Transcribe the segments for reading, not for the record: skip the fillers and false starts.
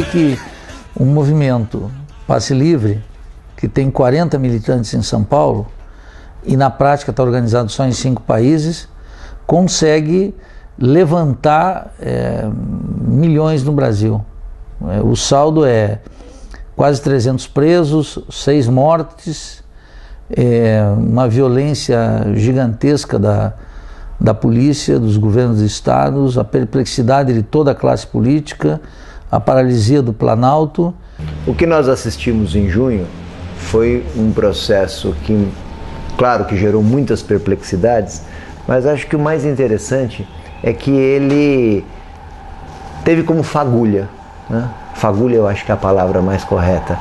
que um movimento Passe Livre, que tem 40 militantes em São Paulo, e na prática está organizado só em 5 países, consegue levantar milhões no Brasil. O saldo é quase 300 presos, 6 mortes, uma violência gigantesca da polícia, dos governos de estados, a perplexidade de toda a classe política, a paralisia do Planalto. O que nós assistimos em junho foi um processo que, claro que gerou muitas perplexidades, mas acho que o mais interessante é que ele teve como fagulha, né? Fagulha eu acho que é a palavra mais correta,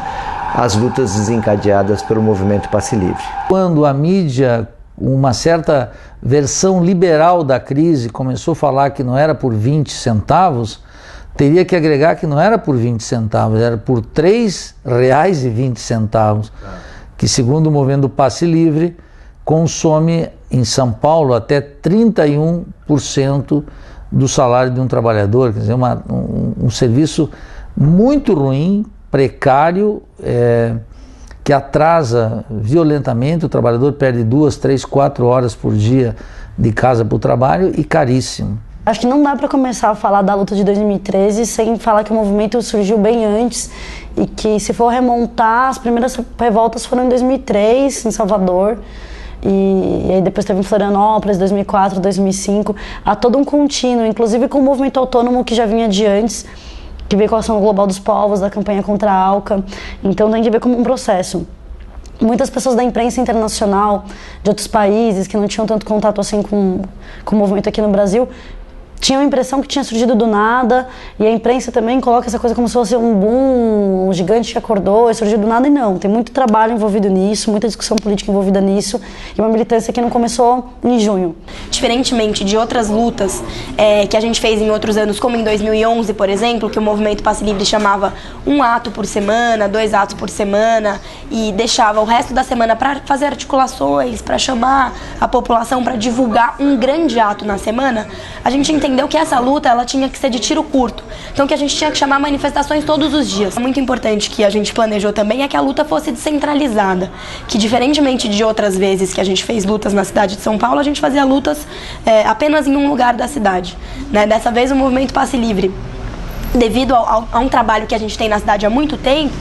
as lutas desencadeadas pelo movimento Passe Livre. Quando a mídia, uma certa versão liberal da crise, começou a falar que não era por 20 centavos, teria que agregar que não era por 20 centavos, era por R$ 3,20, que segundo o movimento Passe Livre, consome em São Paulo até 31% do salário de um trabalhador, quer dizer, um serviço muito ruim, precário, que atrasa violentamente, o trabalhador perde 2, 3, 4 horas por dia de casa para o trabalho e caríssimo. Acho que não dá para começar a falar da luta de 2013 sem falar que o movimento surgiu bem antes e que, se for remontar, as primeiras revoltas foram em 2003, em Salvador, e aí depois teve em Florianópolis, 2004, 2005, há todo um contínuo, inclusive com o movimento autônomo que já vinha de antes, que veio com a Ação Global dos Povos, da campanha contra a ALCA, então tem que ver como um processo. Muitas pessoas da imprensa internacional, de outros países, que não tinham tanto contato assim com o movimento aqui no Brasil, tinham a impressão que tinha surgido do nada, e a imprensa também coloca essa coisa como se fosse um boom, um gigante que acordou e surgiu do nada, e não. Tem muito trabalho envolvido nisso, muita discussão política envolvida nisso, e uma militância que não começou em junho. Diferentemente de outras lutas que a gente fez em outros anos, como em 2011, por exemplo, que o movimento Passe Livre chamava 1 ato por semana, 2 atos por semana, e deixava o resto da semana para fazer articulações, para chamar a população, para divulgar um grande ato na semana, a gente entendeu que essa luta ela tinha que ser de tiro curto, então que a gente tinha que chamar manifestações todos os dias. Muito importante que a gente planejou também é que a luta fosse descentralizada, que diferentemente de outras vezes que a gente fez lutas na cidade de São Paulo, a gente fazia lutas apenas em um lugar da cidade, né? Dessa vez o movimento Passe Livre, devido a um trabalho que a gente tem na cidade há muito tempo,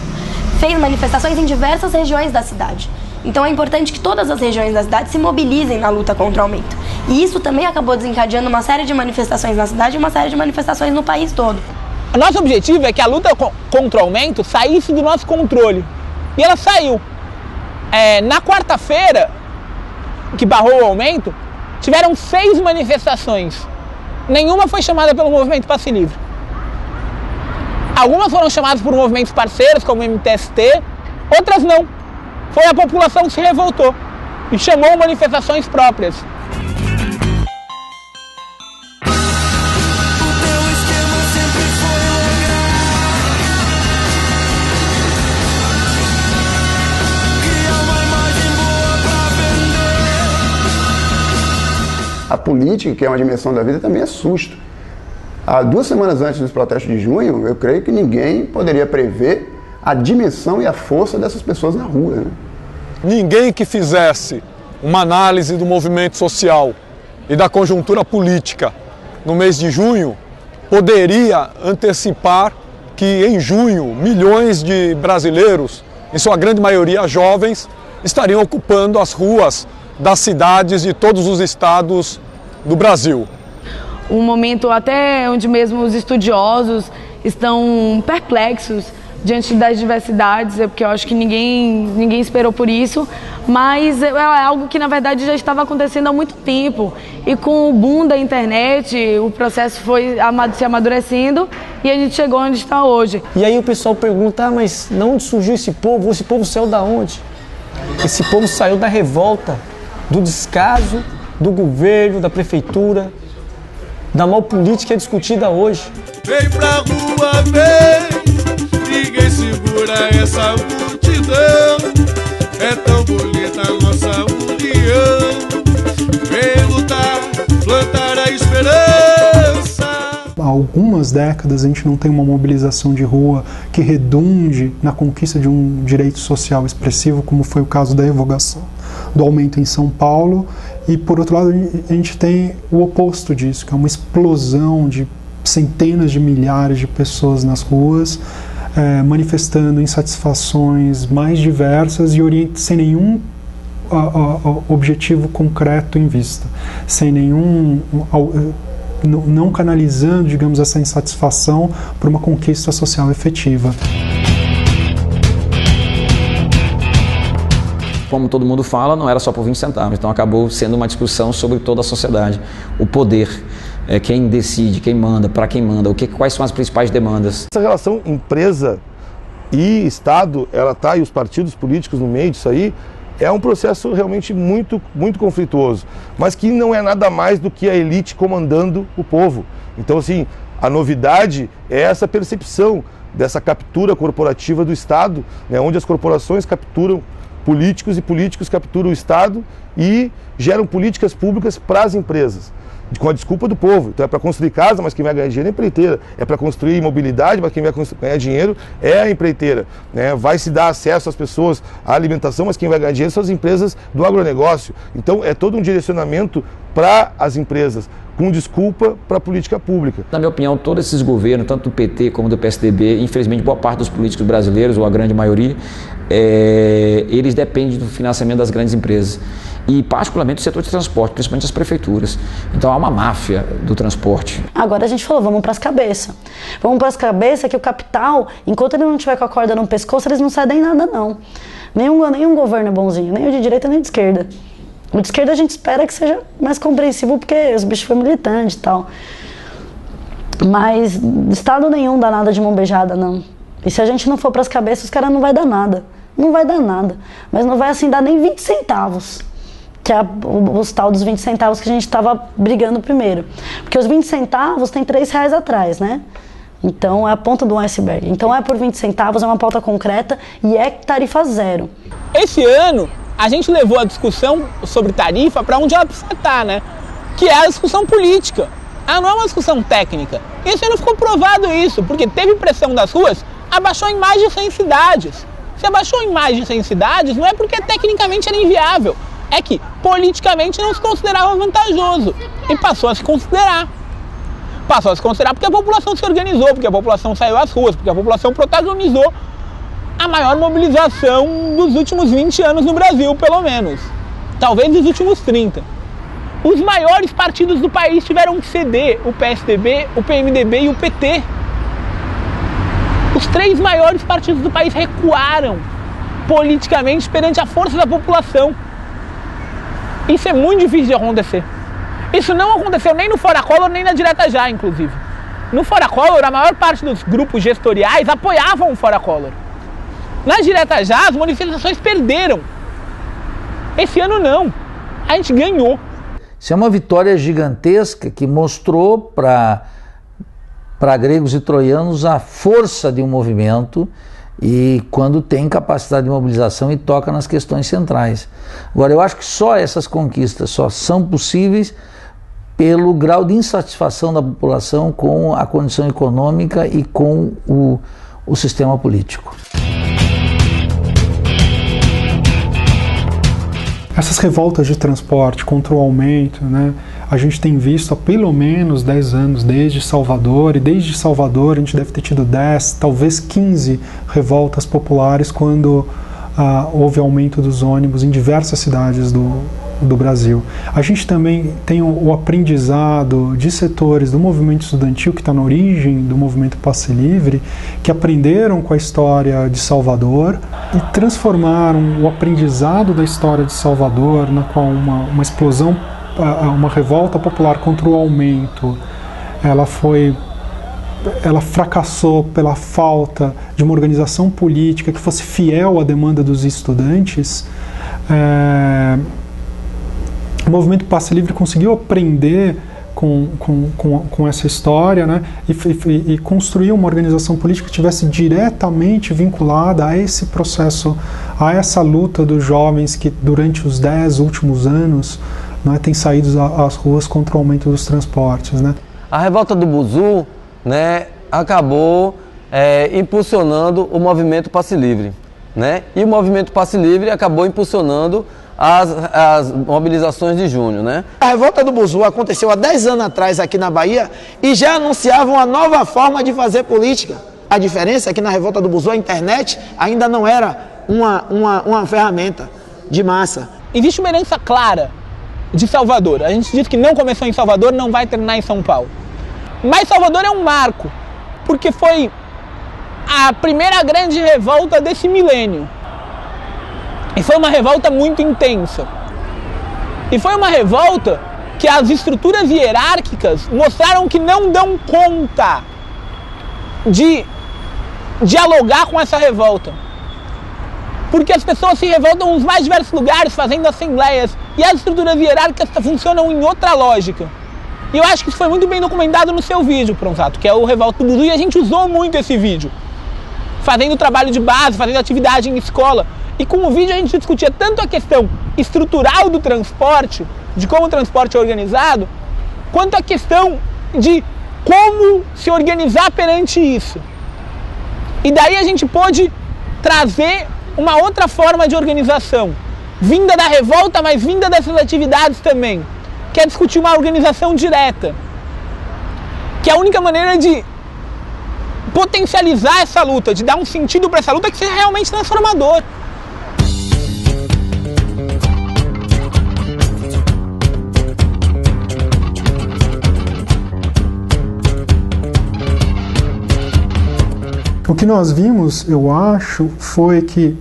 fez manifestações em diversas regiões da cidade. Então é importante que todas as regiões da cidade se mobilizem na luta contra o aumento. E isso também acabou desencadeando uma série de manifestações na cidade e uma série de manifestações no país todo. O nosso objetivo é que a luta contra o aumento saísse do nosso controle. E ela saiu. Na quarta-feira, que barrou o aumento, tiveram 6 manifestações. Nenhuma foi chamada pelo movimento Passe Livre. Algumas foram chamadas por movimentos parceiros, como o MTST, outras não. Foi a população que se revoltou e chamou manifestações próprias. A política, que é uma dimensão da vida, também assusta. Há 2 semanas antes dos protestos de junho, eu creio que ninguém poderia prever a dimensão e a força dessas pessoas na rua, né? Ninguém que fizesse uma análise do movimento social e da conjuntura política no mês de junho poderia antecipar que em junho milhões de brasileiros, em sua grande maioria jovens, estariam ocupando as ruas das cidades de todos os estados do Brasil. Um momento até onde mesmo os estudiosos estão perplexos diante das diversidades, porque eu acho que ninguém esperou por isso, mas é algo que na verdade já estava acontecendo há muito tempo, e com o boom da internet o processo foi se amadurecendo e a gente chegou onde está hoje. E aí o pessoal pergunta, mas de onde surgiu esse povo? Esse povo saiu da onde? Esse povo saiu da revolta, do descaso do governo, da prefeitura, da mal política discutida hoje. Vem pra rua, vem! Ninguém segura essa multidão, é tão bonita a nossa união. Vem lutar, plantar a esperança. A algumas décadas a gente não tem uma mobilização de rua que redunde na conquista de um direito social expressivo, como foi o caso da revogação do aumento em São Paulo, e por outro lado a gente tem o oposto disso, que é uma explosão de centenas de milhares de pessoas nas ruas, manifestando insatisfações mais diversas e sem nenhum objetivo concreto em vista, sem nenhum, não canalizando, digamos, essa insatisfação para uma conquista social efetiva. Como todo mundo fala, não era só por 20 centavos, então acabou sendo uma discussão sobre toda a sociedade, o poder, quem decide, quem manda, para quem manda, quais são as principais demandas. Essa relação empresa e Estado, ela tá, e os partidos políticos no meio disso aí, é um processo realmente muito, muito conflituoso, mas que não é nada mais do que a elite comandando o povo. Então, assim, a novidade é essa percepção dessa captura corporativa do Estado, né, onde as corporações capturam políticos e políticos capturam o Estado e geram políticas públicas para as empresas, com a desculpa do povo. Então é para construir casa, mas quem vai ganhar dinheiro é a empreiteira. É para construir mobilidade, mas quem vai ganhar dinheiro é a empreiteira. Né? Vai se dar acesso às pessoas à alimentação, mas quem vai ganhar dinheiro são as empresas do agronegócio. Então é todo um direcionamento para as empresas, com desculpa para a política pública. Na minha opinião, todos esses governos, tanto do PT como do PSDB, infelizmente boa parte dos políticos brasileiros, ou a grande maioria, eles dependem do financiamento das grandes empresas. E particularmente o setor de transporte, principalmente as prefeituras. Então há uma máfia do transporte. Agora a gente falou, vamos para as cabeças. Vamos para as cabeças que o capital, enquanto ele não tiver com a corda no pescoço, eles não cedem nada não. Nenhum governo é bonzinho, nem o de direita nem o de esquerda. O de esquerda a gente espera que seja mais compreensível, porque os bichos foram militantes e tal. Mas Estado nenhum dá nada de mão beijada, não. E se a gente não for para as cabeças, os caras não vai dar nada. Não vai dar nada. Mas não vai assim dar nem 20 centavos. Que é os tal dos 20 centavos que a gente estava brigando primeiro. Porque os 20 centavos tem R$3 atrás, né? Então é a ponta do iceberg. Então é por 20 centavos, é uma pauta concreta e é tarifa zero. Esse ano a gente levou a discussão sobre tarifa para onde ela precisa estar, né? Que é a discussão política. Ela não é uma discussão técnica. Esse ano ficou provado isso, porque teve pressão das ruas, abaixou em mais de 100 cidades. Se abaixou em mais de 100 cidades, não é porque tecnicamente era inviável, é que politicamente não se considerava vantajoso e passou a se considerar. Passou a se considerar porque a população se organizou, porque a população saiu às ruas, porque a população protagonizou a maior mobilização dos últimos 20 anos no Brasil, pelo menos. Talvez dos últimos 30. Os maiores partidos do país tiveram que ceder, o PSDB, o PMDB e o PT. Os 3 maiores partidos do país recuaram politicamente perante a força da população. Isso é muito difícil de acontecer. Isso não aconteceu nem no Fora Collor, nem na Direta Já, inclusive. No Fora Collor, a maior parte dos grupos gestoriais apoiavam o Fora Collor. Na Direta Já, as manifestações perderam. Esse ano não. A gente ganhou. Isso é uma vitória gigantesca que mostrou para gregos e troianos a força de um movimento e quando tem capacidade de mobilização e toca nas questões centrais. Agora, eu acho que só essas conquistas só são possíveis pelo grau de insatisfação da população com a condição econômica e com o sistema político. Essas revoltas de transporte contra o aumento, né, a gente tem visto há pelo menos 10 anos desde Salvador, e desde Salvador a gente deve ter tido 10, talvez 15 revoltas populares quando houve aumento dos ônibus em diversas cidades do Brasil. A gente também tem o aprendizado de setores do movimento estudantil, que está na origem do movimento Passe Livre, que aprenderam com a história de Salvador e transformaram o aprendizado da história de Salvador, na qual uma explosão, uma revolta popular contra o aumento, ela fracassou pela falta de uma organização política que fosse fiel à demanda dos estudantes. O movimento Passe Livre conseguiu aprender com essa história, né, e construir uma organização política que estivesse diretamente vinculada a esse processo, a essa luta dos jovens que durante os 10 últimos anos, né, têm saído às ruas contra o aumento dos transportes. Né. A revolta do Buzu né, acabou impulsionando o movimento Passe Livre, né? E o movimento Passe Livre acabou impulsionando as mobilizações de junho, né? A revolta do Buzu aconteceu há 10 anos atrás aqui na Bahia e já anunciava uma nova forma de fazer política. A diferença é que na revolta do Buzu a internet ainda não era uma ferramenta de massa. Existe uma herança clara de Salvador. A gente diz que não começou em Salvador, não vai terminar em São Paulo. Mas Salvador é um marco, porque foi a primeira grande revolta desse milênio. E foi uma revolta muito intensa. E foi uma revolta que as estruturas hierárquicas mostraram que não dão conta de dialogar com essa revolta. Porque as pessoas se revoltam nos mais diversos lugares, fazendo assembleias, e as estruturas hierárquicas funcionam em outra lógica. E eu acho que isso foi muito bem documentado no seu vídeo, Pronsato, que é o Revolta do Buzu, e a gente usou muito esse vídeo. Fazendo trabalho de base, fazendo atividade em escola. E com o vídeo a gente discutia tanto a questão estrutural do transporte, de como o transporte é organizado, quanto a questão de como se organizar perante isso. E daí a gente pôde trazer uma outra forma de organização, vinda da revolta, mas vinda dessas atividades também, que é discutir uma organização direta, que é a única maneira de potencializar essa luta, de dar um sentido para essa luta que seja realmente transformador. O que nós vimos, eu acho, foi que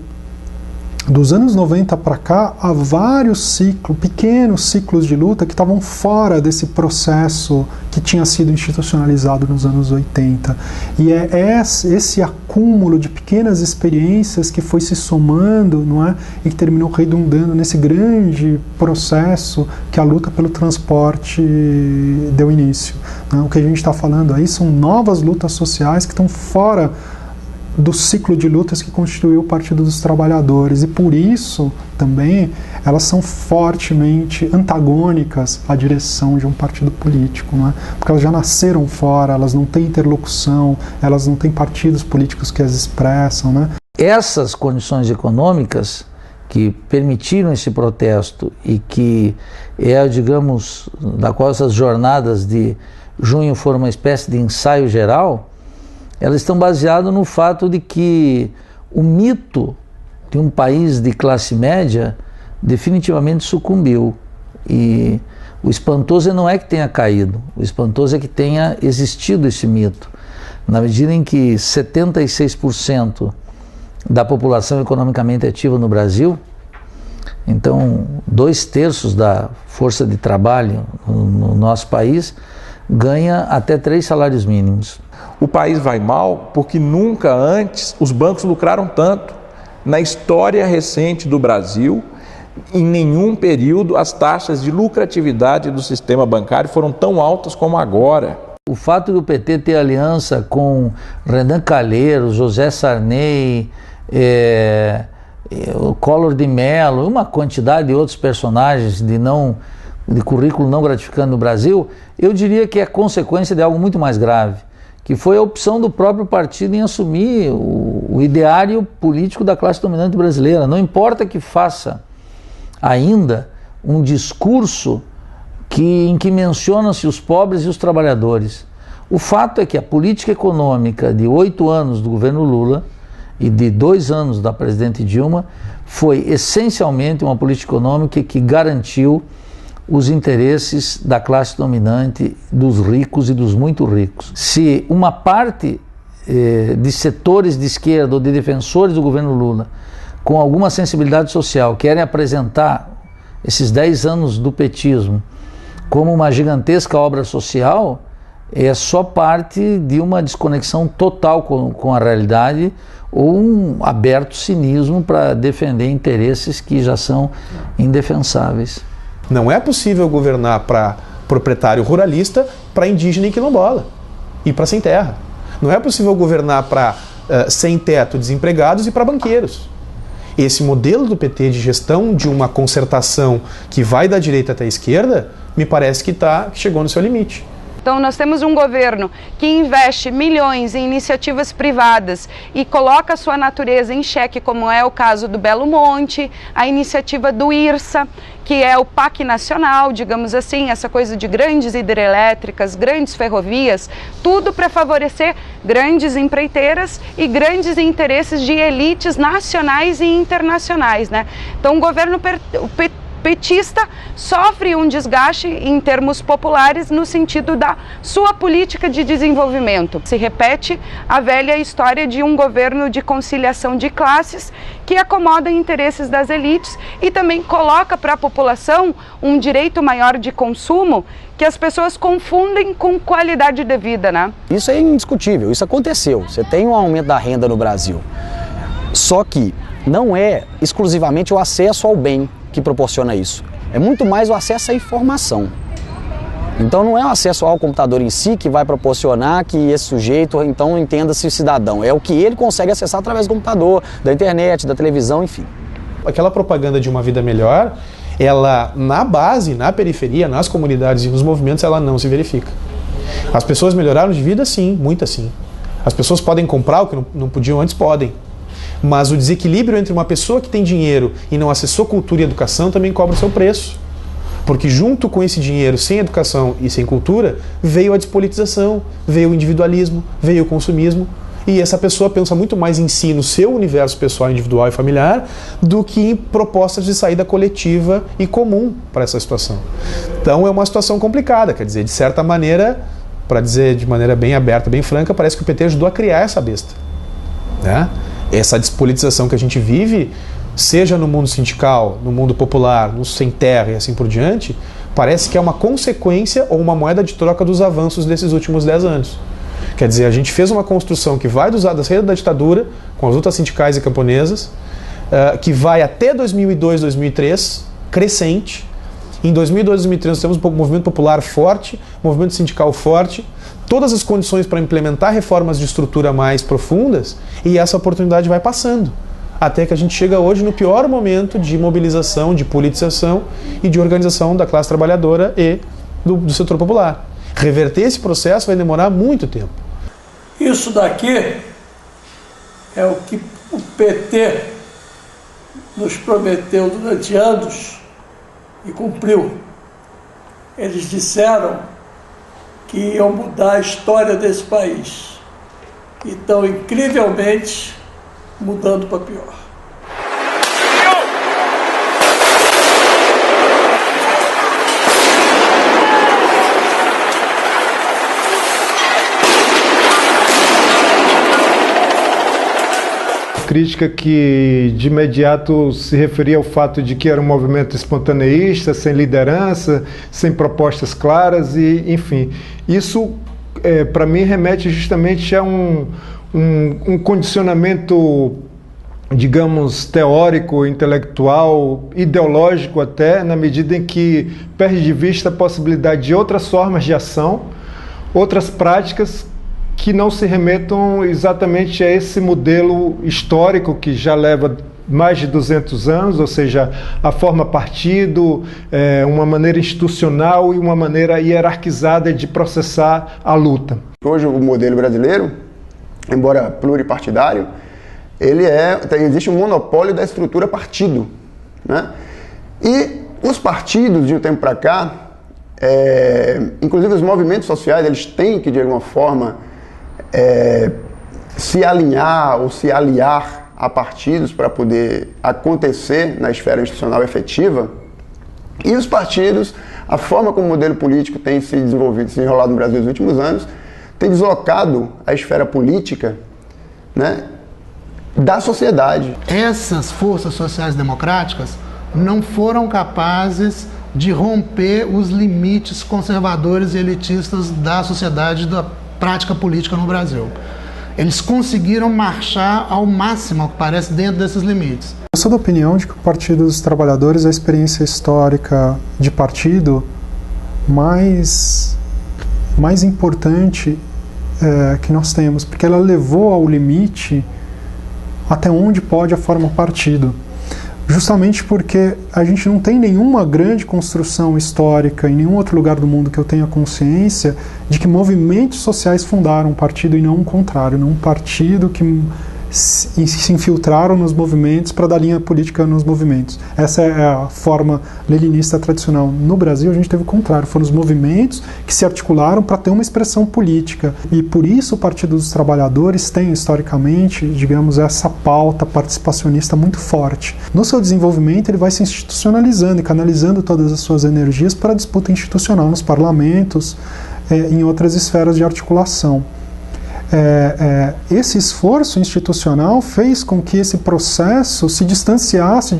dos anos 90 para cá, há vários ciclos, pequenos ciclos de luta que estavam fora desse processo que tinha sido institucionalizado nos anos 80. E é esse acúmulo de pequenas experiências que foi se somando, não é? E que terminou redundando nesse grande processo que a luta pelo transporte deu início. Né? O que a gente está falando aí são novas lutas sociais que estão fora do ciclo de lutas que constituiu o Partido dos Trabalhadores, e por isso também elas são fortemente antagônicas à direção de um partido político, não é? Porque elas já nasceram fora, elas não têm interlocução, elas não têm partidos políticos que as expressam, né? Essas condições econômicas que permitiram esse protesto e que digamos, da qual essas jornadas de junho foram uma espécie de ensaio geral, elas estão baseadas no fato de que o mito de um país de classe média definitivamente sucumbiu. E o espantoso não é que tenha caído, o espantoso é que tenha existido esse mito. Na medida em que 76% da população economicamente ativa no Brasil, então 2/3 da força de trabalho no nosso país, ganha até 3 salários mínimos. O país vai mal porque nunca antes os bancos lucraram tanto. Na história recente do Brasil, em nenhum período as taxas de lucratividade do sistema bancário foram tão altas como agora. O fato do PT ter aliança com Renan Calheiros, José Sarney, o Collor de Mello, uma quantidade de outros personagens de currículo não gratificante no Brasil, eu diria que é consequência de algo muito mais grave, que foi a opção do próprio partido em assumir o ideário político da classe dominante brasileira. Não importa que faça ainda um discurso em que mencionam-se os pobres e os trabalhadores. O fato é que a política econômica de 8 anos do governo Lula e de 2 anos da presidente Dilma foi essencialmente uma política econômica que garantiu os interesses da classe dominante, dos ricos e dos muito ricos. Se uma parte de setores de esquerda ou de defensores do governo Lula, com alguma sensibilidade social, querem apresentar esses 10 anos do petismo como uma gigantesca obra social, é só parte de uma desconexão total com a realidade ou um aberto cinismo para defender interesses que já são indefensáveis. Não é possível governar para proprietário ruralista, para indígena e quilombola e para sem terra. Não é possível governar para sem teto, desempregados e para banqueiros. Esse modelo do PT de gestão de uma concertação que vai da direita até a esquerda, me parece que chegou no seu limite. Então nós temos um governo que investe milhões em iniciativas privadas e coloca a sua natureza em xeque, como é o caso do Belo Monte, a iniciativa do IRSA, que é o PAC nacional, digamos assim, essa coisa de grandes hidrelétricas, grandes ferrovias, tudo para favorecer grandes empreiteiras e grandes interesses de elites nacionais e internacionais, né? Então o governo petista sofre um desgaste em termos populares no sentido da sua política de desenvolvimento. Se repete a velha história de um governo de conciliação de classes que acomoda interesses das elites e também coloca para a população um direito maior de consumo que as pessoas confundem com qualidade de vida, né? Isso é indiscutível, isso aconteceu. Você tem um aumento da renda no Brasil. Só que não é exclusivamente o acesso ao bem que proporciona isso. É muito mais o acesso à informação. Então não é o acesso ao computador em si que vai proporcionar que esse sujeito então entenda-se cidadão. É o que ele consegue acessar através do computador, da internet, da televisão, enfim. Aquela propaganda de uma vida melhor, ela na base, na periferia, nas comunidades e nos movimentos, ela não se verifica. As pessoas melhoraram de vida? Sim, muitas sim. As pessoas podem comprar o que não podiam antes? Podem. Mas o desequilíbrio entre uma pessoa que tem dinheiro e não acessou cultura e educação também cobra o seu preço. Porque junto com esse dinheiro, sem educação e sem cultura, veio a despolitização, veio o individualismo, veio o consumismo. E essa pessoa pensa muito mais em si, no seu universo pessoal, individual e familiar, do que em propostas de saída coletiva e comum para essa situação. Então é uma situação complicada, quer dizer, de certa maneira, para dizer de maneira bem aberta, bem franca, parece que o PT ajudou a criar essa besta, né? Essa despolitização que a gente vive, seja no mundo sindical, no mundo popular, no sem terra e assim por diante, parece que é uma consequência ou uma moeda de troca dos avanços desses últimos 10 anos. Quer dizer, a gente fez uma construção que vai da saída da ditadura, com as lutas sindicais e camponesas, que vai até 2002, 2003, crescente. Em 2002, 2003 nós temos um movimento popular forte, movimento sindical forte, todas as condições para implementar reformas de estrutura mais profundas, e essa oportunidade vai passando. Até que a gente chega hoje no pior momento de mobilização, de politização e de organização da classe trabalhadora e do setor popular. Reverter esse processo vai demorar muito tempo. Isso daqui é o que o PT nos prometeu durante anos e cumpriu. Eles disseram que iam mudar a história desse país. E estão incrivelmente mudando para pior. Crítica que de imediato se referia ao fato de que era um movimento espontaneísta, sem liderança, sem propostas claras e, enfim, isso para mim remete justamente a um condicionamento, digamos, teórico, intelectual, ideológico até, na medida em que perde de vista a possibilidade de outras formas de ação, outras práticas que não se remetam exatamente a esse modelo histórico que já leva mais de 200 anos, ou seja, a forma partido, uma maneira institucional e uma maneira hierarquizada de processar a luta. Hoje o modelo brasileiro, embora pluripartidário, existe um monopólio da estrutura partido, né? E os partidos, de um tempo para cá, inclusive os movimentos sociais, eles têm que, de alguma forma, se alinhar ou se aliar a partidos para poder acontecer na esfera institucional efetiva. E os partidos, a forma como o modelo político tem se desenvolvido, se enrolado no Brasil nos últimos anos, tem deslocado a esfera política, né, da sociedade. Essas forças sociais democráticas não foram capazes de romper os limites conservadores e elitistas da sociedade, da prática política no Brasil. Eles conseguiram marchar ao máximo, ao que parece, dentro desses limites. Eu sou da opinião de que o Partido dos Trabalhadores é a experiência histórica de partido mais importante que nós temos, porque ela levou ao limite até onde pode a forma partido. justamente porque a gente não tem nenhuma grande construção histórica em nenhum outro lugar do mundo que eu tenha consciência de que movimentos sociais fundaram um partido e não o contrário, não um partido que se infiltraram nos movimentos para dar linha política nos movimentos. Essa é a forma leninista tradicional. No Brasil, a gente teve o contrário. Foram os movimentos que se articularam para ter uma expressão política. E por isso o Partido dos Trabalhadores tem, historicamente, digamos, essa pauta participacionista muito forte. No seu desenvolvimento, ele vai se institucionalizando e canalizando todas as suas energias para a disputa institucional nos parlamentos, em outras esferas de articulação. Esse esforço institucional fez com que esse processo se distanciasse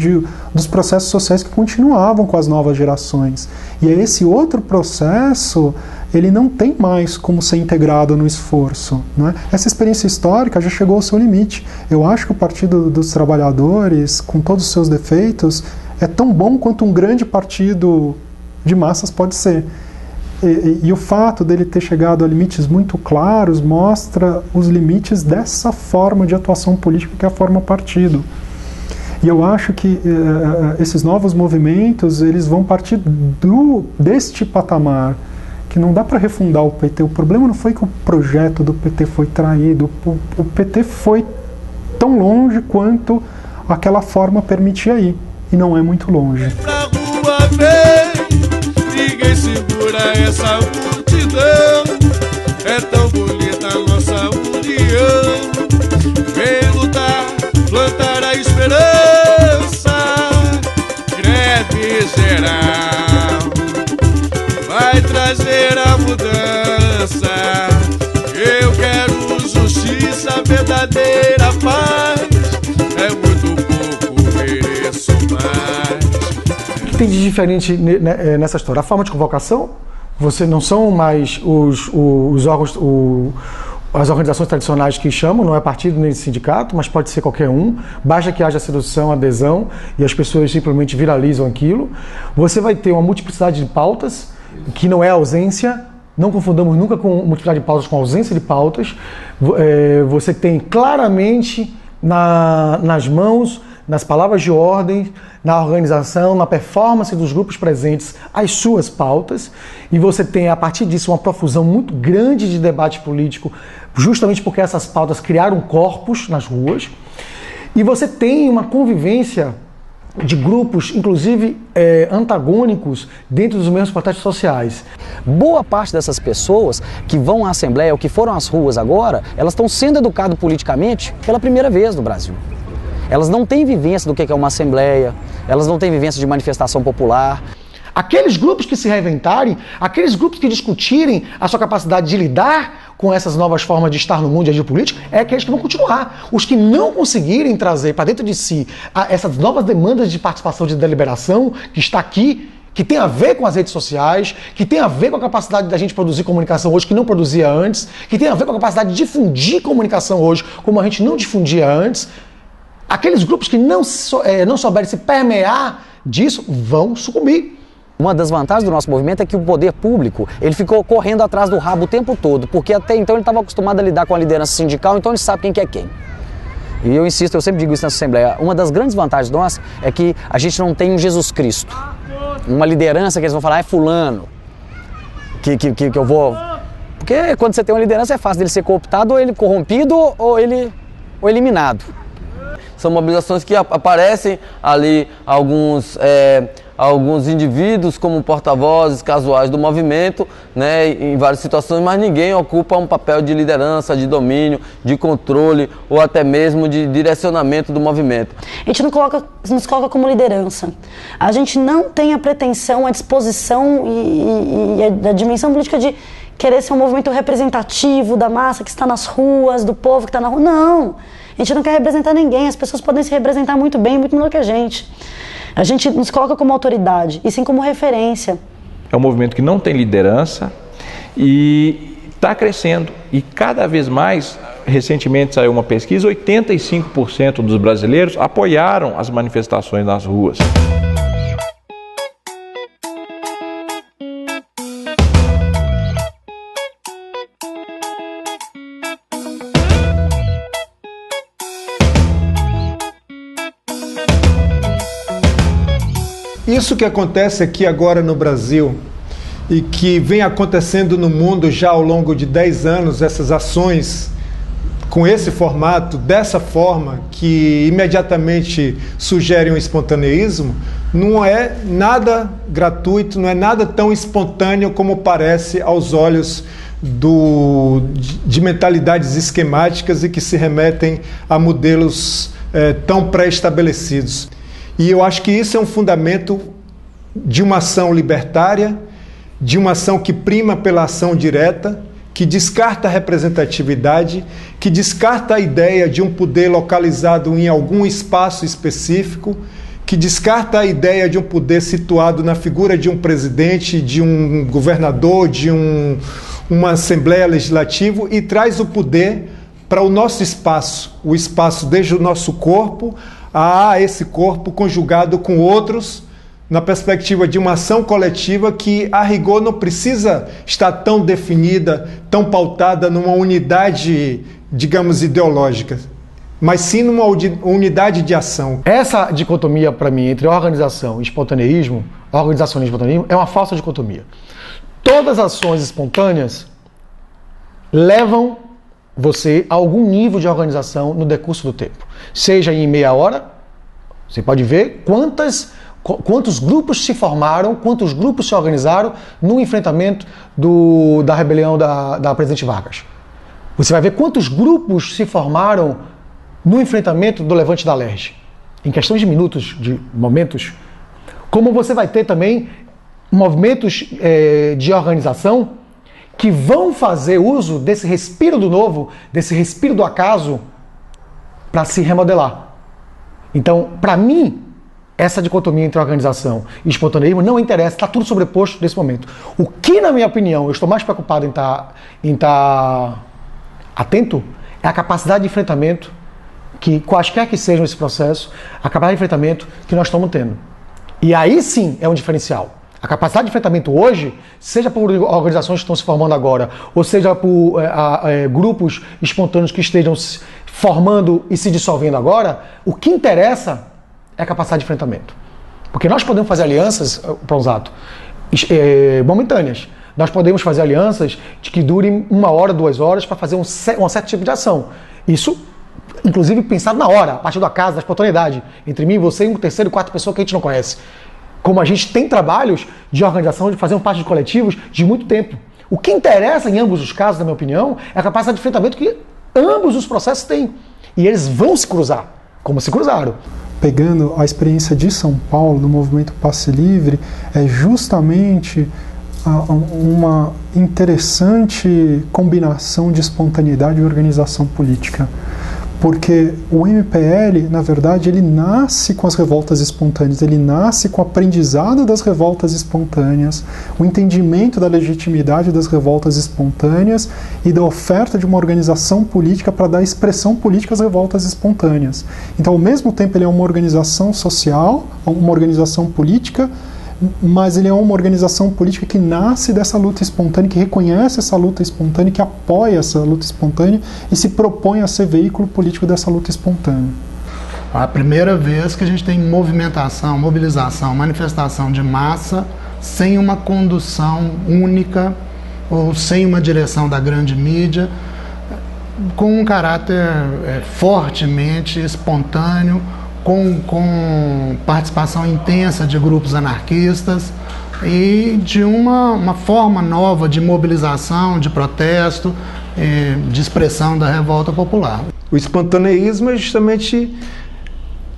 dos processos sociais que continuavam com as novas gerações. E esse outro processo, ele não tem mais como ser integrado no esforço, né? Essa experiência histórica já chegou ao seu limite. Eu acho que o Partido dos Trabalhadores, com todos os seus defeitos, é tão bom quanto um grande partido de massas pode ser. E o fato dele ter chegado a limites muito claros mostra os limites dessa forma de atuação política que é a forma partido. E eu acho que esses novos movimentos, eles vão partir deste patamar, que não dá para refundar o PT. O problema não foi que o projeto do PT foi traído, o PT foi tão longe quanto aquela forma permitia ir, e não é muito longe. Ninguém segura essa multidão. É tão bonita a nossa união. Vem lutar, plantar a esperança. Greve geral vai trazer a mudança. Eu quero justiça, verdadeira paz. É muito pouco, mereço mais. O que tem de diferente nessa história? A forma de convocação, você não são mais os órgãos, as organizações tradicionais que chamam, não é partido nem sindicato, mas pode ser qualquer um, basta que haja sedução, adesão e as pessoas simplesmente viralizam aquilo. Você vai ter uma multiplicidade de pautas, que não é ausência, não confundamos nunca com multiplicidade de pautas com ausência de pautas. Você tem claramente nas mãos, nas palavras de ordem, na organização, na performance dos grupos presentes, as suas pautas, e você tem, a partir disso, uma profusão muito grande de debate político, justamente porque essas pautas criaram corpos nas ruas, e você tem uma convivência de grupos, inclusive antagônicos, dentro dos mesmos protestos sociais. Boa parte dessas pessoas que vão à Assembleia ou que foram às ruas agora, elas estão sendo educadas politicamente pela primeira vez no Brasil. Elas não têm vivência do que é uma assembleia, elas não têm vivência de manifestação popular. Aqueles grupos que se reinventarem, aqueles grupos que discutirem a sua capacidade de lidar com essas novas formas de estar no mundo e agir político, é aqueles que vão continuar. Os que não conseguirem trazer para dentro de si essas novas demandas de participação de deliberação, que está aqui, que tem a ver com as redes sociais, que tem a ver com a capacidade da gente produzir comunicação hoje que não produzia antes, que tem a ver com a capacidade de difundir comunicação hoje como a gente não difundia antes. Aqueles grupos que não souberem se permear disso vão sucumbir. Uma das vantagens do nosso movimento é que o poder público ele ficou correndo atrás do rabo o tempo todo, porque até então ele estava acostumado a lidar com a liderança sindical, então ele sabe quem que é quem. E eu insisto, eu sempre digo isso nessa Assembleia, uma das grandes vantagens nossas é que a gente não tem um Jesus Cristo, uma liderança que eles vão falar, é fulano, que eu vou... Porque quando você tem uma liderança é fácil dele ser cooptado, ou ele corrompido, ou eliminado. São mobilizações que aparecem ali alguns indivíduos como porta-vozes casuais do movimento, né, em várias situações, mas ninguém ocupa um papel de liderança, de domínio, de controle ou até mesmo de direcionamento do movimento. A gente nos coloca como liderança. A gente não tem a pretensão, a disposição e a dimensão política de querer ser um movimento representativo da massa que está nas ruas, do povo que está na rua. Não! A gente não quer representar ninguém, as pessoas podem se representar muito bem, muito melhor que a gente. A gente nos coloca como autoridade, e sim como referência. É um movimento que não tem liderança e está crescendo. E cada vez mais, recentemente saiu uma pesquisa, 85% dos brasileiros apoiaram as manifestações nas ruas. Isso que acontece aqui agora no Brasil e que vem acontecendo no mundo já ao longo de 10 anos, essas ações com esse formato, dessa forma, que imediatamente sugerem um espontaneísmo, não é nada gratuito, não é nada tão espontâneo como parece aos olhos de mentalidades esquemáticas e que se remetem a modelos tão pré-estabelecidos. E eu acho que isso é um fundamento de uma ação libertária, de uma ação que prima pela ação direta, que descarta a representatividade, que descarta a ideia de um poder localizado em algum espaço específico, que descarta a ideia de um poder situado na figura de um presidente, de um governador, de uma assembleia legislativa e traz o poder para o nosso espaço, o espaço desde o nosso corpo a esse corpo conjugado com outros, na perspectiva de uma ação coletiva que, a rigor, não precisa estar tão definida, tão pautada numa unidade, digamos, ideológica, mas sim numa unidade de ação. Essa dicotomia, para mim, entre organização e espontaneísmo, organizacionismo e espontaneísmo, é uma falsa dicotomia. Todas as ações espontâneas levam você a algum nível de organização no decurso do tempo. Seja em meia hora, você pode ver quantos grupos se formaram, quantos grupos se organizaram no enfrentamento da rebelião da presidente Vargas. Você vai ver quantos grupos se formaram no enfrentamento do levante da Alerj. Em questão de minutos, de momentos. Como você vai ter também movimentos de organização que vão fazer uso desse respiro do novo, desse respiro do acaso, para se remodelar. Então, para mim, essa dicotomia entre organização e espontaneísmo não interessa, está tudo sobreposto nesse momento. O que, na minha opinião, eu estou mais preocupado em estar atento é a capacidade de enfrentamento, que quaisquer que sejam esse processo, a capacidade de enfrentamento que nós estamos tendo. E aí sim é um diferencial. A capacidade de enfrentamento hoje, seja por organizações que estão se formando agora, ou seja por grupos espontâneos que estejam se formando e se dissolvendo agora, o que interessa é a capacidade de enfrentamento. Porque nós podemos fazer alianças, Pronzato, momentâneas. Nós podemos fazer alianças de que durem 1 hora, 2 horas para fazer um certo tipo de ação. Isso, inclusive, pensado na hora, a partir do acaso, da espontaneidade. Entre mim e você e uma terceira e quarta pessoa que a gente não conhece. Como a gente tem trabalhos de organização, de fazer parte de coletivos de muito tempo. O que interessa em ambos os casos, na minha opinião, é a capacidade de enfrentamento que ambos os processos têm. E eles vão se cruzar, como se cruzaram. Pegando a experiência de São Paulo, no movimento Passe Livre, é justamente uma interessante combinação de espontaneidade e organização política. Porque o MPL, na verdade, ele nasce com as revoltas espontâneas, ele nasce com o aprendizado das revoltas espontâneas, o entendimento da legitimidade das revoltas espontâneas e da oferta de uma organização política para dar expressão política às revoltas espontâneas. Então, ao mesmo tempo, ele é uma organização social, uma organização política, mas ele é uma organização política que nasce dessa luta espontânea, que reconhece essa luta espontânea, que apoia essa luta espontânea e se propõe a ser veículo político dessa luta espontânea. A primeira vez que a gente tem movimentação, mobilização, manifestação de massa sem uma condução única ou sem uma direção da grande mídia, com um caráter fortemente espontâneo, com participação intensa de grupos anarquistas e de uma forma nova de mobilização, de protesto, de expressão da revolta popular. O espontaneísmo é justamente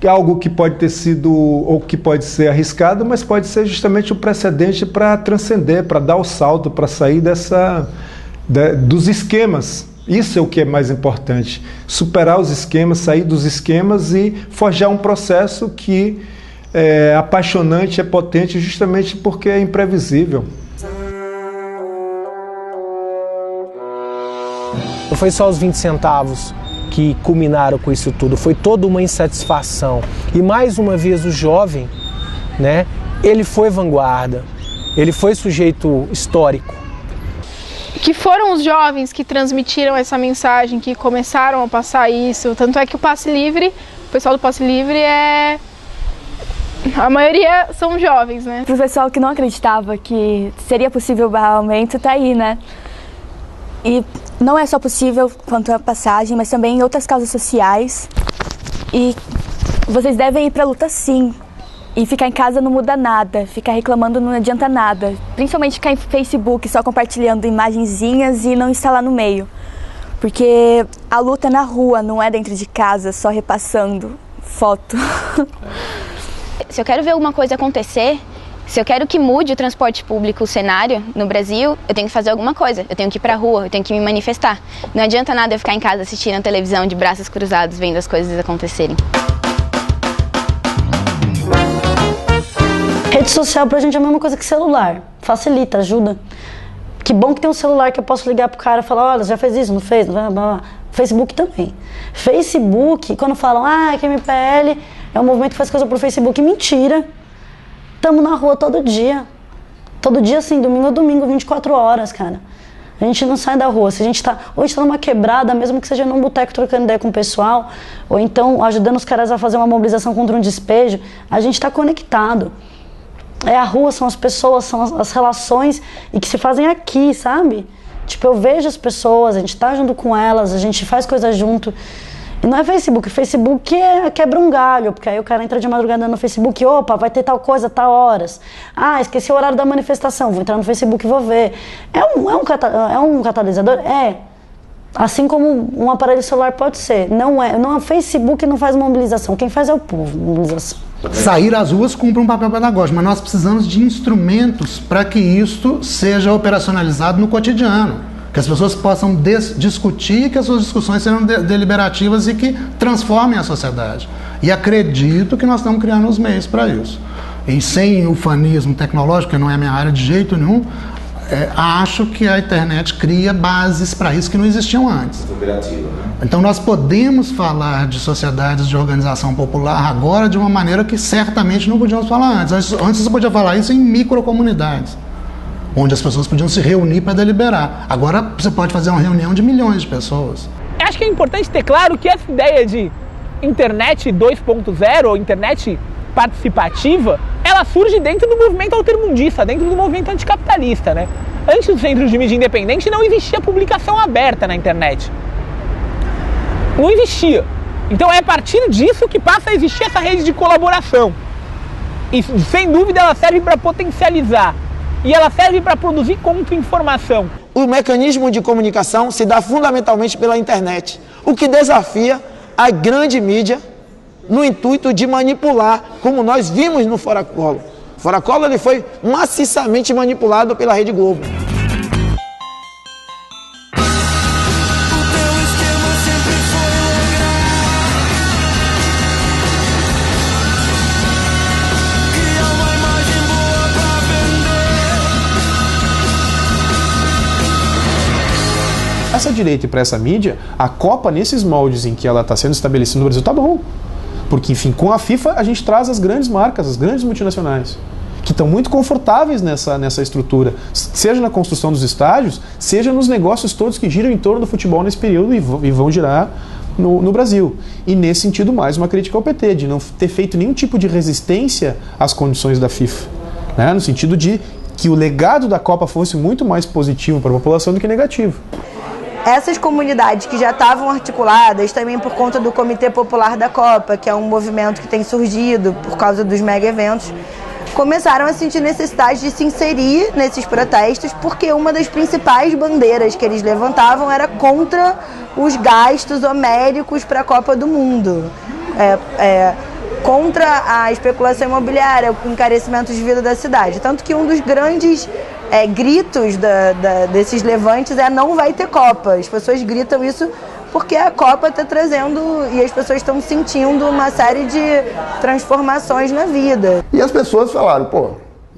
algo que pode ter sido, ou que pode ser arriscado, mas pode ser justamente o precedente para transcender, para dar o salto, para sair dos esquemas. Isso é o que é mais importante, superar os esquemas, sair dos esquemas e forjar um processo que é apaixonante, é potente, justamente porque é imprevisível. Não foi só os 20 centavos que culminaram com isso tudo, foi toda uma insatisfação. E mais uma vez o jovem, né, ele foi vanguarda, ele foi sujeito histórico. Que foram os jovens que transmitiram essa mensagem, que começaram a passar isso. Tanto é que o Passe Livre, o pessoal do Passe Livre A maioria são jovens, né? Pro pessoal que não acreditava que seria possível barrar o aumento, tá aí, né? E não é só possível quanto à passagem, mas também em outras causas sociais. E vocês devem ir pra luta sim. E ficar em casa não muda nada, ficar reclamando não adianta nada. Principalmente ficar em Facebook só compartilhando imagenzinhas e não estar lá no meio. Porque a luta é na rua, não é dentro de casa, só repassando foto. Se eu quero ver alguma coisa acontecer, se eu quero que mude o transporte público, o cenário no Brasil, eu tenho que fazer alguma coisa. Eu tenho que ir pra rua, eu tenho que me manifestar. Não adianta nada eu ficar em casa assistindo a televisão de braços cruzados, vendo as coisas acontecerem. Rede social pra gente é a mesma coisa que celular. Facilita, ajuda. Que bom que tem um celular que eu posso ligar pro cara e falar, olha, já fez isso, não fez? Facebook também. Facebook, quando falam, que MPL é um movimento que faz coisa pro Facebook, mentira. Tamo na rua todo dia. Todo dia, assim, domingo a domingo, 24 horas, cara. A gente não sai da rua. Se a gente tá, ou a gente tá numa quebrada, mesmo que seja num boteco trocando ideia com o pessoal, ou então ajudando os caras a fazer uma mobilização contra um despejo, a gente tá conectado. É a rua, são as pessoas, são as relações e que se fazem aqui, sabe? Tipo, eu vejo as pessoas, a gente tá junto com elas, a gente faz coisa junto. E não é Facebook, Facebook quebra um galho, porque aí o cara entra de madrugada no Facebook, opa, vai ter tal coisa, tal horas. Esqueci o horário da manifestação, vou entrar no Facebook e vou ver. É um catalisador? É. Assim como um aparelho celular pode ser. Não é o Facebook não faz mobilização, quem faz é o povo, mobilização. Sair às ruas cumpre um papel pedagógico, mas nós precisamos de instrumentos para que isto seja operacionalizado no cotidiano. Que as pessoas possam discutir, que as suas discussões sejam deliberativas e que transformem a sociedade. E acredito que nós estamos criando os meios para isso. E sem ufanismo tecnológico, que não é a minha área de jeito nenhum, acho que a internet cria bases para isso que não existiam antes. Então nós podemos falar de sociedades de organização popular agora de uma maneira que certamente não podíamos falar antes. Antes você podia falar isso em microcomunidades, onde as pessoas podiam se reunir para deliberar. Agora você pode fazer uma reunião de milhões de pessoas. Acho que é importante ter claro que essa ideia de internet 2.0 ou internet participativa, ela surge dentro do movimento altermundista, dentro do movimento anticapitalista, né? Antes dos centros de mídia independente não existia publicação aberta na internet. Não existia. Então é a partir disso que passa a existir essa rede de colaboração. E sem dúvida ela serve para potencializar. E ela serve para produzir contra-informação. O mecanismo de comunicação se dá fundamentalmente pela internet, o que desafia a grande mídia no intuito de manipular, como nós vimos no Fora Collor. O Fora Collor ele foi maciçamente manipulado pela Rede Globo. Essa direita e para essa mídia, a Copa, nesses moldes em que ela está sendo estabelecida no Brasil, tá bom. Porque, enfim, com a FIFA a gente traz as grandes marcas, as grandes multinacionais, que estão muito confortáveis nessa estrutura, seja na construção dos estádios, seja nos negócios todos que giram em torno do futebol nesse período e vão girar no Brasil. E, nesse sentido, mais uma crítica ao PT, de não ter feito nenhum tipo de resistência às condições da FIFA, né? No sentido de que o legado da Copa fosse muito mais positivo para a população do que negativo. Essas comunidades que já estavam articuladas, também por conta do Comitê Popular da Copa, que é um movimento que tem surgido por causa dos mega eventos, começaram a sentir necessidade de se inserir nesses protestos, porque uma das principais bandeiras que eles levantavam era contra os homéricos para a Copa do Mundo, contra a especulação imobiliária, o encarecimento de vida da cidade. Tanto que um dos grandes gritos desses levantes não vai ter Copa. As pessoas gritam isso porque a Copa está trazendo e as pessoas estão sentindo uma série de transformações na vida. E as pessoas falaram,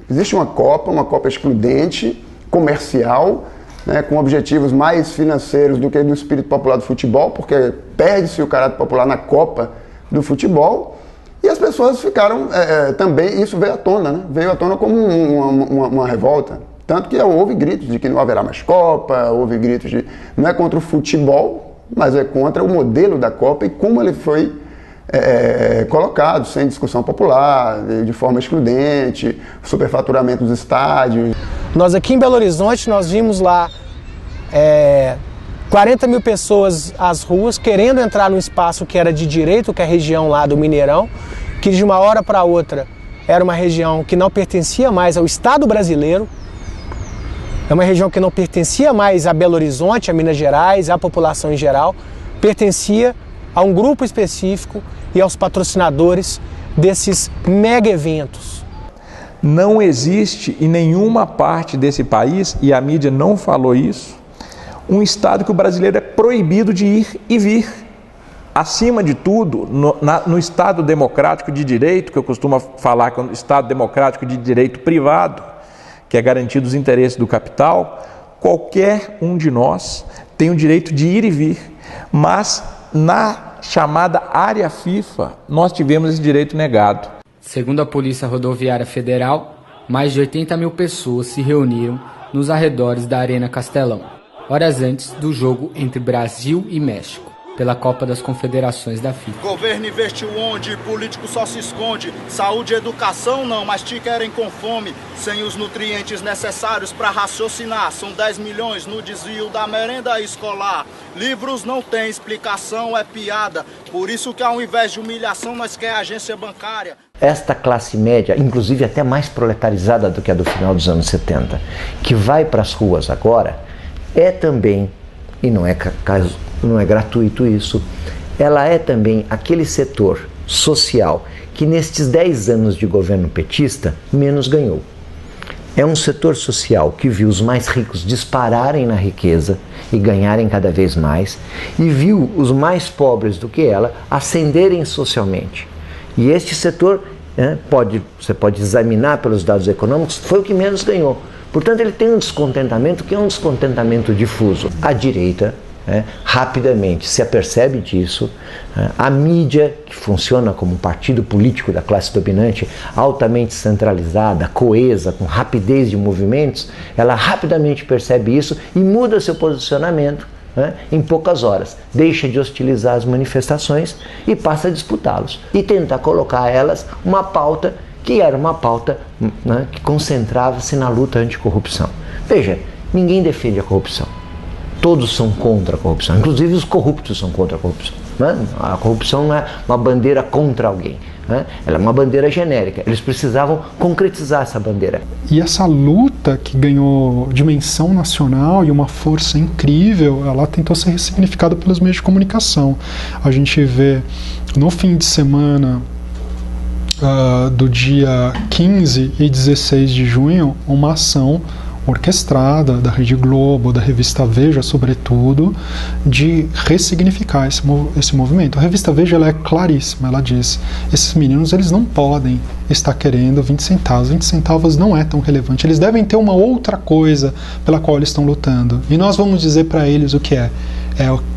existe uma Copa excludente, comercial, né, com objetivos mais financeiros do que do espírito popular do futebol, porque perde-se o caráter popular na Copa do futebol. E as pessoas ficaram também, isso veio à tona, né? Veio à tona como uma revolta. Tanto que houve gritos de que não haverá mais Copa, houve gritos de... Não é contra o futebol, mas é contra o modelo da Copa e como ele foi colocados sem discussão popular, de forma excludente, superfaturamento dos estádios. Nós aqui em Belo Horizonte, nós vimos lá 40 mil pessoas às ruas querendo entrar num espaço que era de direito, que é a região lá do Mineirão, que de uma hora para outra era uma região que não pertencia mais ao Estado brasileiro, é uma região que não pertencia mais a Belo Horizonte, a Minas Gerais, à população em geral, pertencia a um grupo específico e aos patrocinadores desses mega eventos. Não existe em nenhuma parte desse país, e a mídia não falou isso, um estado que o brasileiro é proibido de ir e vir. Acima de tudo, no Estado democrático de direito, que eu costumo falar que é um Estado democrático de direito privado, que é garantido os interesses do capital, qualquer um de nós tem o direito de ir e vir, mas na chamada área FIFA, nós tivemos esse direito negado. Segundo a Polícia Rodoviária Federal, mais de 80 mil pessoas se reuniram nos arredores da Arena Castelão, horas antes do jogo entre Brasil e México, pela Copa das Confederações da FIFA. Governo investiu onde? Político só se esconde. Saúde e educação não, mas te querem com fome. Sem os nutrientes necessários para raciocinar. São 10 milhões no desvio da merenda escolar. Livros não tem explicação, é piada. Por isso que ao invés de humilhação nós quer agência bancária. Esta classe média, inclusive até mais proletarizada do que a do final dos anos 70, que vai para as ruas agora, é também, e não é gratuito isso, ela é também aquele setor social que nestes 10 anos de governo petista menos ganhou. É um setor social que viu os mais ricos dispararem na riqueza e ganharem cada vez mais, e viu os mais pobres do que ela ascenderem socialmente. E este setor, você pode examinar pelos dados econômicos, foi o que menos ganhou. Portanto, ele tem um descontentamento que é um descontentamento difuso. A direita rapidamente se apercebe disso, a mídia, que funciona como um partido político da classe dominante, altamente centralizada, coesa, com rapidez de movimentos, ela rapidamente percebe isso e muda seu posicionamento em poucas horas. Deixa de hostilizar as manifestações e passa a disputá-los. E tentar colocar a elas uma pauta que era uma pauta que concentrava-se na luta anticorrupção. Veja, ninguém defende a corrupção. Todos são contra a corrupção, inclusive os corruptos são contra a corrupção. A corrupção não é uma bandeira contra alguém, ela é uma bandeira genérica. Eles precisavam concretizar essa bandeira. E essa luta que ganhou dimensão nacional e uma força incrível, ela tentou ser ressignificada pelos meios de comunicação. A gente vê no fim de semana do dia 15 e 16 de junho uma ação orquestrada da Rede Globo, da revista Veja, sobretudo, de ressignificar esse movimento. A revista Veja, ela é claríssima, ela diz: esses meninos, eles não podem estar querendo 20 centavos, 20 centavos não é tão relevante, eles devem ter uma outra coisa pela qual eles estão lutando, e nós vamos dizer para eles o que é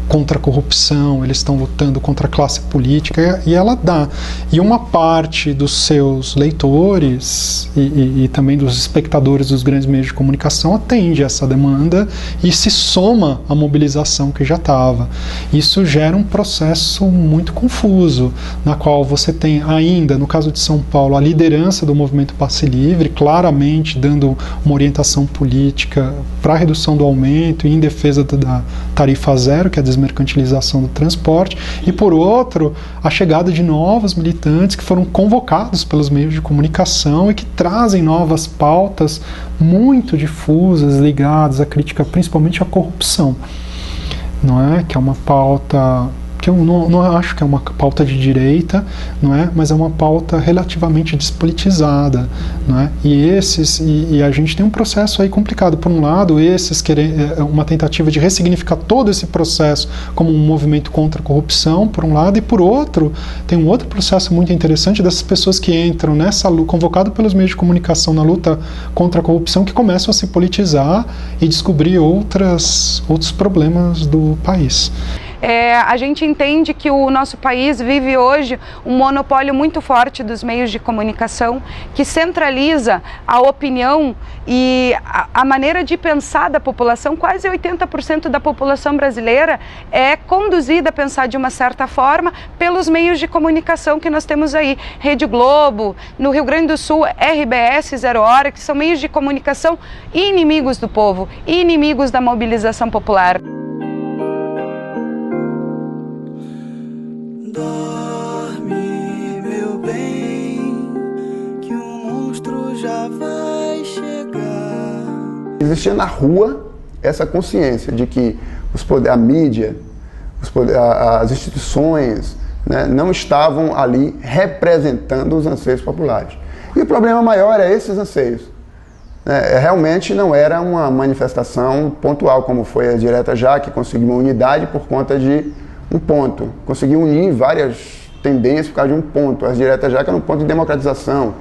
contra a corrupção, eles estão lutando contra a classe política, e ela dá. E uma parte dos seus leitores e também dos espectadores dos grandes meios de comunicação atende a essa demanda e se soma à mobilização que já estava. Isso gera um processo muito confuso, na qual você tem ainda, no caso de São Paulo, a liderança do movimento Passe Livre, claramente dando uma orientação política para a redução do aumento e em defesa da tarifa zero, que é a desmercantilização do transporte, e por outro, a chegada de novos militantes que foram convocados pelos meios de comunicação e que trazem novas pautas muito difusas, ligadas à crítica principalmente à corrupção, não é? Que é uma pauta que eu não acho que é uma pauta de direita, não é? Mas é uma pauta relativamente despolitizada, não é? E a gente tem um processo aí complicado. Por um lado, esses querem uma tentativa de ressignificar todo esse processo como um movimento contra a corrupção, por um lado, e por outro, tem um outro processo muito interessante dessas pessoas que entram nessa luta, convocado pelos meios de comunicação na luta contra a corrupção, que começam a se politizar e descobrir outros problemas do país. A gente entende que o nosso país vive hoje um monopólio muito forte dos meios de comunicação, que centraliza a opinião e a maneira de pensar da população. Quase 80% da população brasileira é conduzida a pensar de uma certa forma pelos meios de comunicação que nós temos aí. Rede Globo, no Rio Grande do Sul, RBS, Zero Hora, que são meios de comunicação inimigos do povo, inimigos da mobilização popular. Dorme, meu bem, que o monstro já vai chegar. Existia na rua essa consciência de que a mídia, as instituições, né, não estavam ali representando os anseios populares. E o problema maior é esses anseios. Realmente não era uma manifestação pontual, como foi a Direta Já, que conseguiu uma unidade por conta de um ponto. Conseguiu unir várias tendências por causa de um ponto. As Diretas Já, que era um ponto de democratização.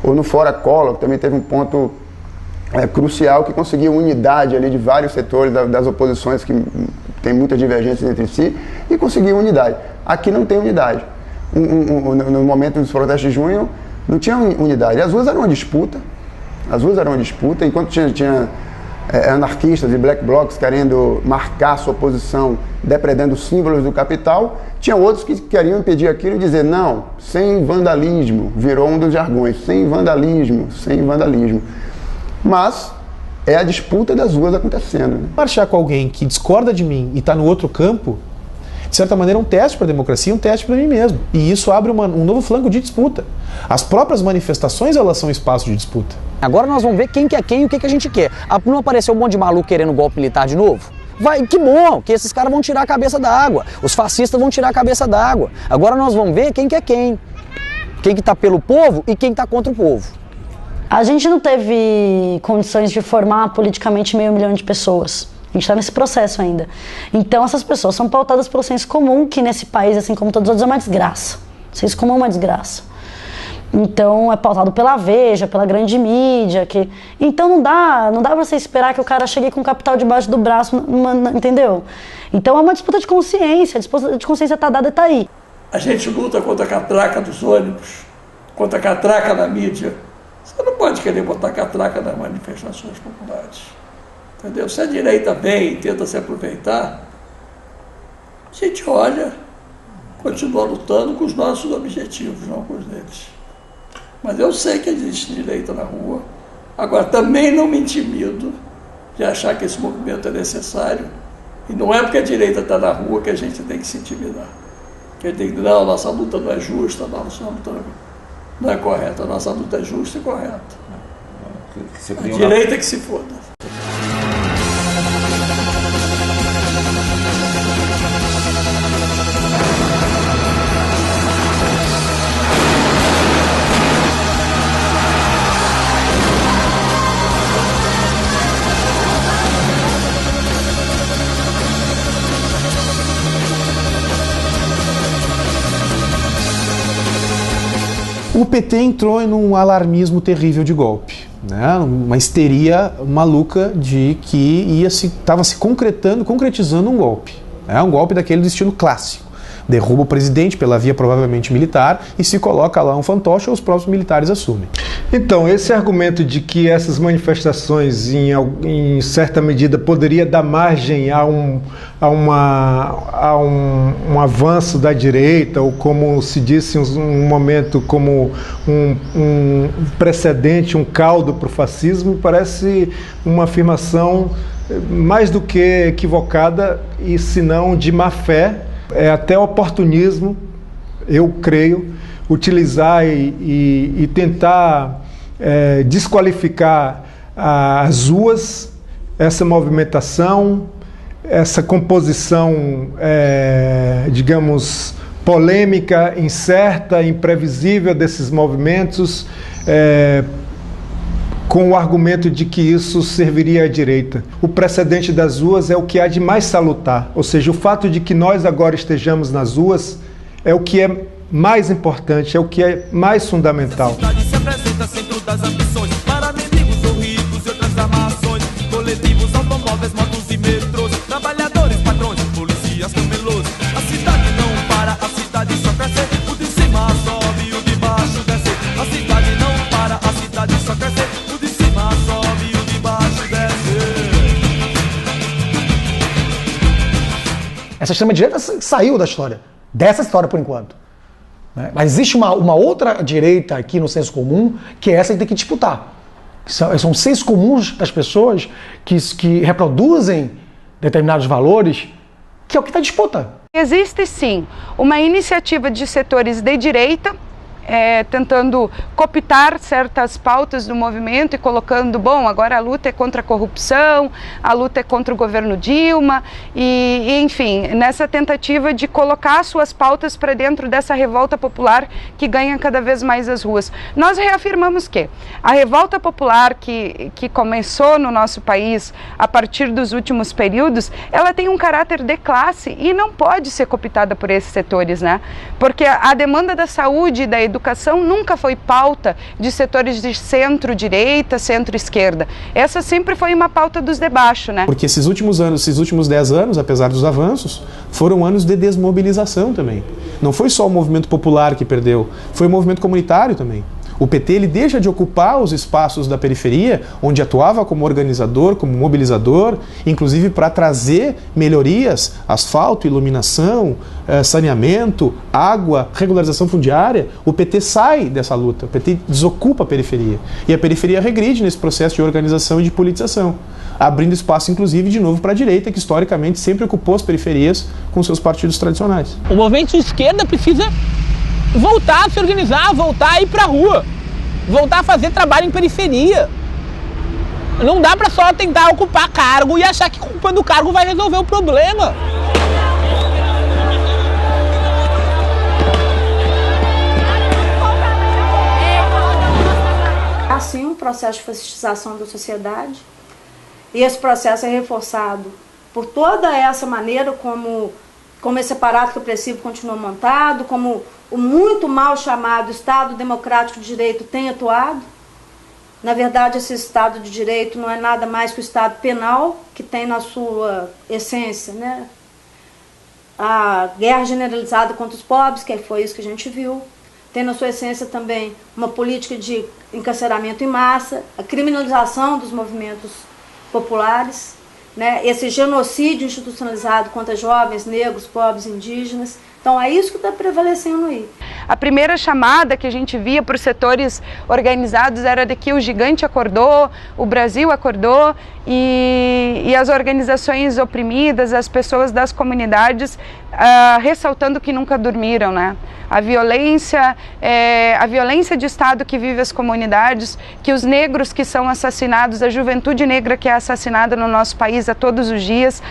Ou no Fora Collor, que também teve um ponto crucial, que conseguiu unidade ali de vários setores das oposições, que tem muitas divergências entre si, e conseguiu unidade. Aqui não tem unidade. No momento dos protestos de junho, não tinha unidade. As ruas eram uma disputa. Enquanto tinha anarquistas e black blocs querendo marcar sua posição, depredando símbolos do capital, tinha outros que queriam impedir aquilo e dizer não, sem vandalismo, virou um dos jargões, sem vandalismo. Mas é a disputa das ruas acontecendo. Né? Marchar com alguém que discorda de mim e está no outro campo, de certa maneira, é um teste para a democracia, um teste para mim mesmo. E isso abre um novo flanco de disputa. As próprias manifestações, elas são espaço de disputa. Agora nós vamos ver quem que é quem e o que a gente quer. Não apareceu um monte de maluco querendo golpe militar de novo? Que bom, que esses caras vão tirar a cabeça da água. Os fascistas vão tirar a cabeça da água. Agora nós vamos ver quem que é quem. Quem que está pelo povo e quem está contra o povo. A gente não teve condições de formar politicamente 500 mil de pessoas. A gente está nesse processo ainda. Então essas pessoas são pautadas pelo senso comum, que nesse país, assim como todos os outros, é uma desgraça. O senso comum é uma desgraça. Então é pautado pela Veja, pela grande mídia. Então não dá pra você esperar que o cara chegue com o capital debaixo do braço, entendeu? Então é uma disputa de consciência. A disputa de consciência está dada e está aí. A gente luta contra a catraca dos ônibus, contra a catraca na mídia. Você não pode querer botar catraca nas manifestações populares. Entendeu? Se a direita vem e tenta se aproveitar, a gente olha, continua lutando com os nossos objetivos, não com os deles. Mas eu sei que existe direita na rua. Agora, também não me intimido de achar que esse movimento é necessário. E não é porque a direita está na rua que a gente tem que se intimidar. Que a gente tem que dizer, não, nossa luta não é justa, nossa luta não é correta. A nossa luta é justa e correta. A direita que se foda. O PT entrou em um alarmismo terrível de golpe, né? Uma histeria maluca de que estava se concretizando um golpe, né? Um golpe daquele do estilo clássico. Derruba o presidente pela via provavelmente militar e se coloca lá um fantoche ou os próprios militares assumem. Então, esse argumento de que essas manifestações, em certa medida, poderia dar margem a um avanço da direita, ou como se disse em um momento, como um precedente, um caldo para o fascismo, parece uma afirmação mais do que equivocada e, se não, de má fé. É até oportunismo, eu creio, utilizar e tentar desqualificar as ruas, essa movimentação, essa composição, digamos, polêmica, incerta, imprevisível desses movimentos, com o argumento de que isso serviria à direita. O precedente das ruas é o que há de mais salutar, ou seja, o fato de que nós agora estejamos nas ruas é o que é mais importante, é o que é mais fundamental. A cidade se apresenta centro das ambições, para mendigos ou ricos e outras armações, coletivos, automóveis, motos e metrôs, trabalhadores, patrões, polícias, camelôs, Essa extrema-direita saiu da história, dessa história por enquanto. Né? Mas existe uma outra direita aqui no senso comum, que é essa que tem que disputar. São sensos comuns das pessoas que reproduzem determinados valores, que é o que está em disputa. Existe sim uma iniciativa de setores de direita tentando cooptar certas pautas do movimento e colocando, bom, agora a luta é contra a corrupção, a luta é contra o governo Dilma e enfim, nessa tentativa de colocar suas pautas para dentro dessa revolta popular que ganha cada vez mais as ruas. Nós reafirmamos que a revolta popular que começou no nosso país a partir dos últimos períodos, ela tem um caráter de classe e não pode ser cooptada por esses setores, né? Porque a demanda da saúde e da educação nunca foi pauta de setores de centro-direita, centro-esquerda. Essa sempre foi uma pauta dos de baixo, né? Porque esses últimos 10 anos, apesar dos avanços, foram anos de desmobilização também. Não foi só o movimento popular que perdeu, foi o movimento comunitário também. O PT ele deixa de ocupar os espaços da periferia, onde atuava como organizador, como mobilizador, inclusive para trazer melhorias, asfalto, iluminação, saneamento, água, regularização fundiária. O PT sai dessa luta, o PT desocupa a periferia. E a periferia regride nesse processo de organização e de politização, abrindo espaço, inclusive, de novo para a direita, que historicamente sempre ocupou as periferias com seus partidos tradicionais. O movimento de esquerda precisa voltar a se organizar, voltar a ir pra rua, voltar a fazer trabalho em periferia. Não dá pra só tentar ocupar cargo e achar que ocupando o cargo vai resolver o problema. Assim, um processo de fascistização da sociedade, e esse processo é reforçado por toda essa maneira como esse aparato repressivo continua montado, como o muito mal chamado Estado Democrático de Direito tem atuado. Na verdade, esse Estado de Direito não é nada mais que o Estado penal, que tem na sua essência, né, a guerra generalizada contra os pobres, que foi isso que a gente viu. Tem na sua essência também uma política de encarceramento em massa, a criminalização dos movimentos populares, né, esse genocídio institucionalizado contra jovens, negros, pobres, indígenas. Então é isso que está prevalecendo aí. A primeira chamada que a gente via para os setores organizados era de que o gigante acordou, o Brasil acordou e as organizações oprimidas, as pessoas das comunidades ressaltando que nunca dormiram, né? A violência de Estado que vive as comunidades, que os negros que são assassinados, a juventude negra que é assassinada no nosso país a todos os dias,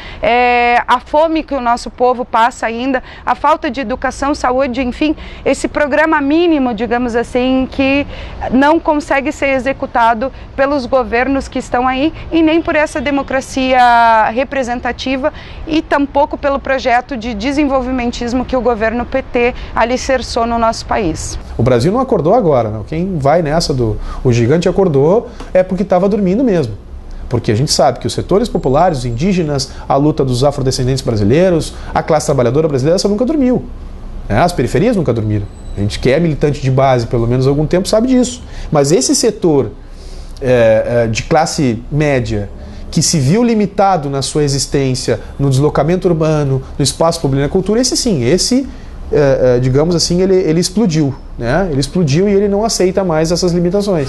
a fome que o nosso povo passa ainda, a falta de educação, saúde, enfim, esse programa mínimo, digamos assim, que não consegue ser executado pelos governos que estão aí e nem por essa democracia representativa e tampouco pelo projeto de desenvolvimentismo que o governo PT alicerçou no nosso país. O Brasil não acordou agora, não. Quem vai nessa o gigante acordou é porque estava dormindo mesmo. Porque a gente sabe que os setores populares, os indígenas, a luta dos afrodescendentes brasileiros, a classe trabalhadora brasileira, essa nunca dormiu. As periferias nunca dormiram. A gente que é militante de base, pelo menos há algum tempo, sabe disso. Mas esse setor de classe média, que se viu limitado na sua existência, no deslocamento urbano, no espaço público e na cultura, esse sim, digamos assim, ele explodiu, né? Ele explodiu e ele não aceita mais essas limitações.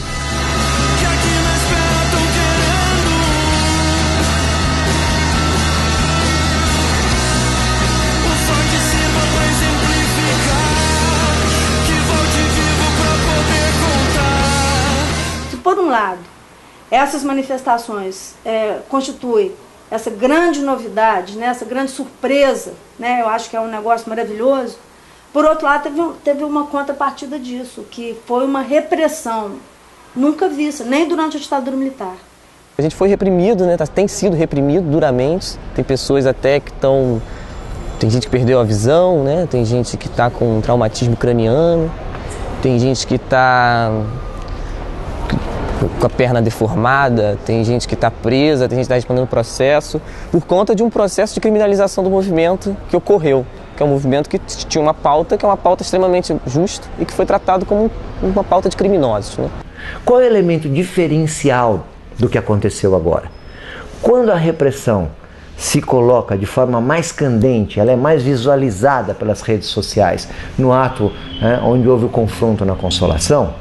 Por um lado, essas manifestações constituem essa grande novidade, né, essa grande surpresa, né, eu acho que é um negócio maravilhoso. Por outro lado, teve uma contrapartida disso, que foi uma repressão nunca vista, nem durante a ditadura militar. A gente foi reprimido, né, tem sido reprimido duramente, tem pessoas até que estão... Tem gente que perdeu a visão, né, tem gente que está com traumatismo craniano, tem gente que está com a perna deformada, tem gente que está presa, tem gente que está respondendo processo, por conta de um processo de criminalização do movimento que ocorreu, que é um movimento que tinha uma pauta, que é uma pauta extremamente justa e que foi tratado como uma pauta de criminosos, né? Qual é o elemento diferencial do que aconteceu agora? Quando a repressão se coloca de forma mais candente, ela é mais visualizada pelas redes sociais, no ato onde houve o confronto na Consolação,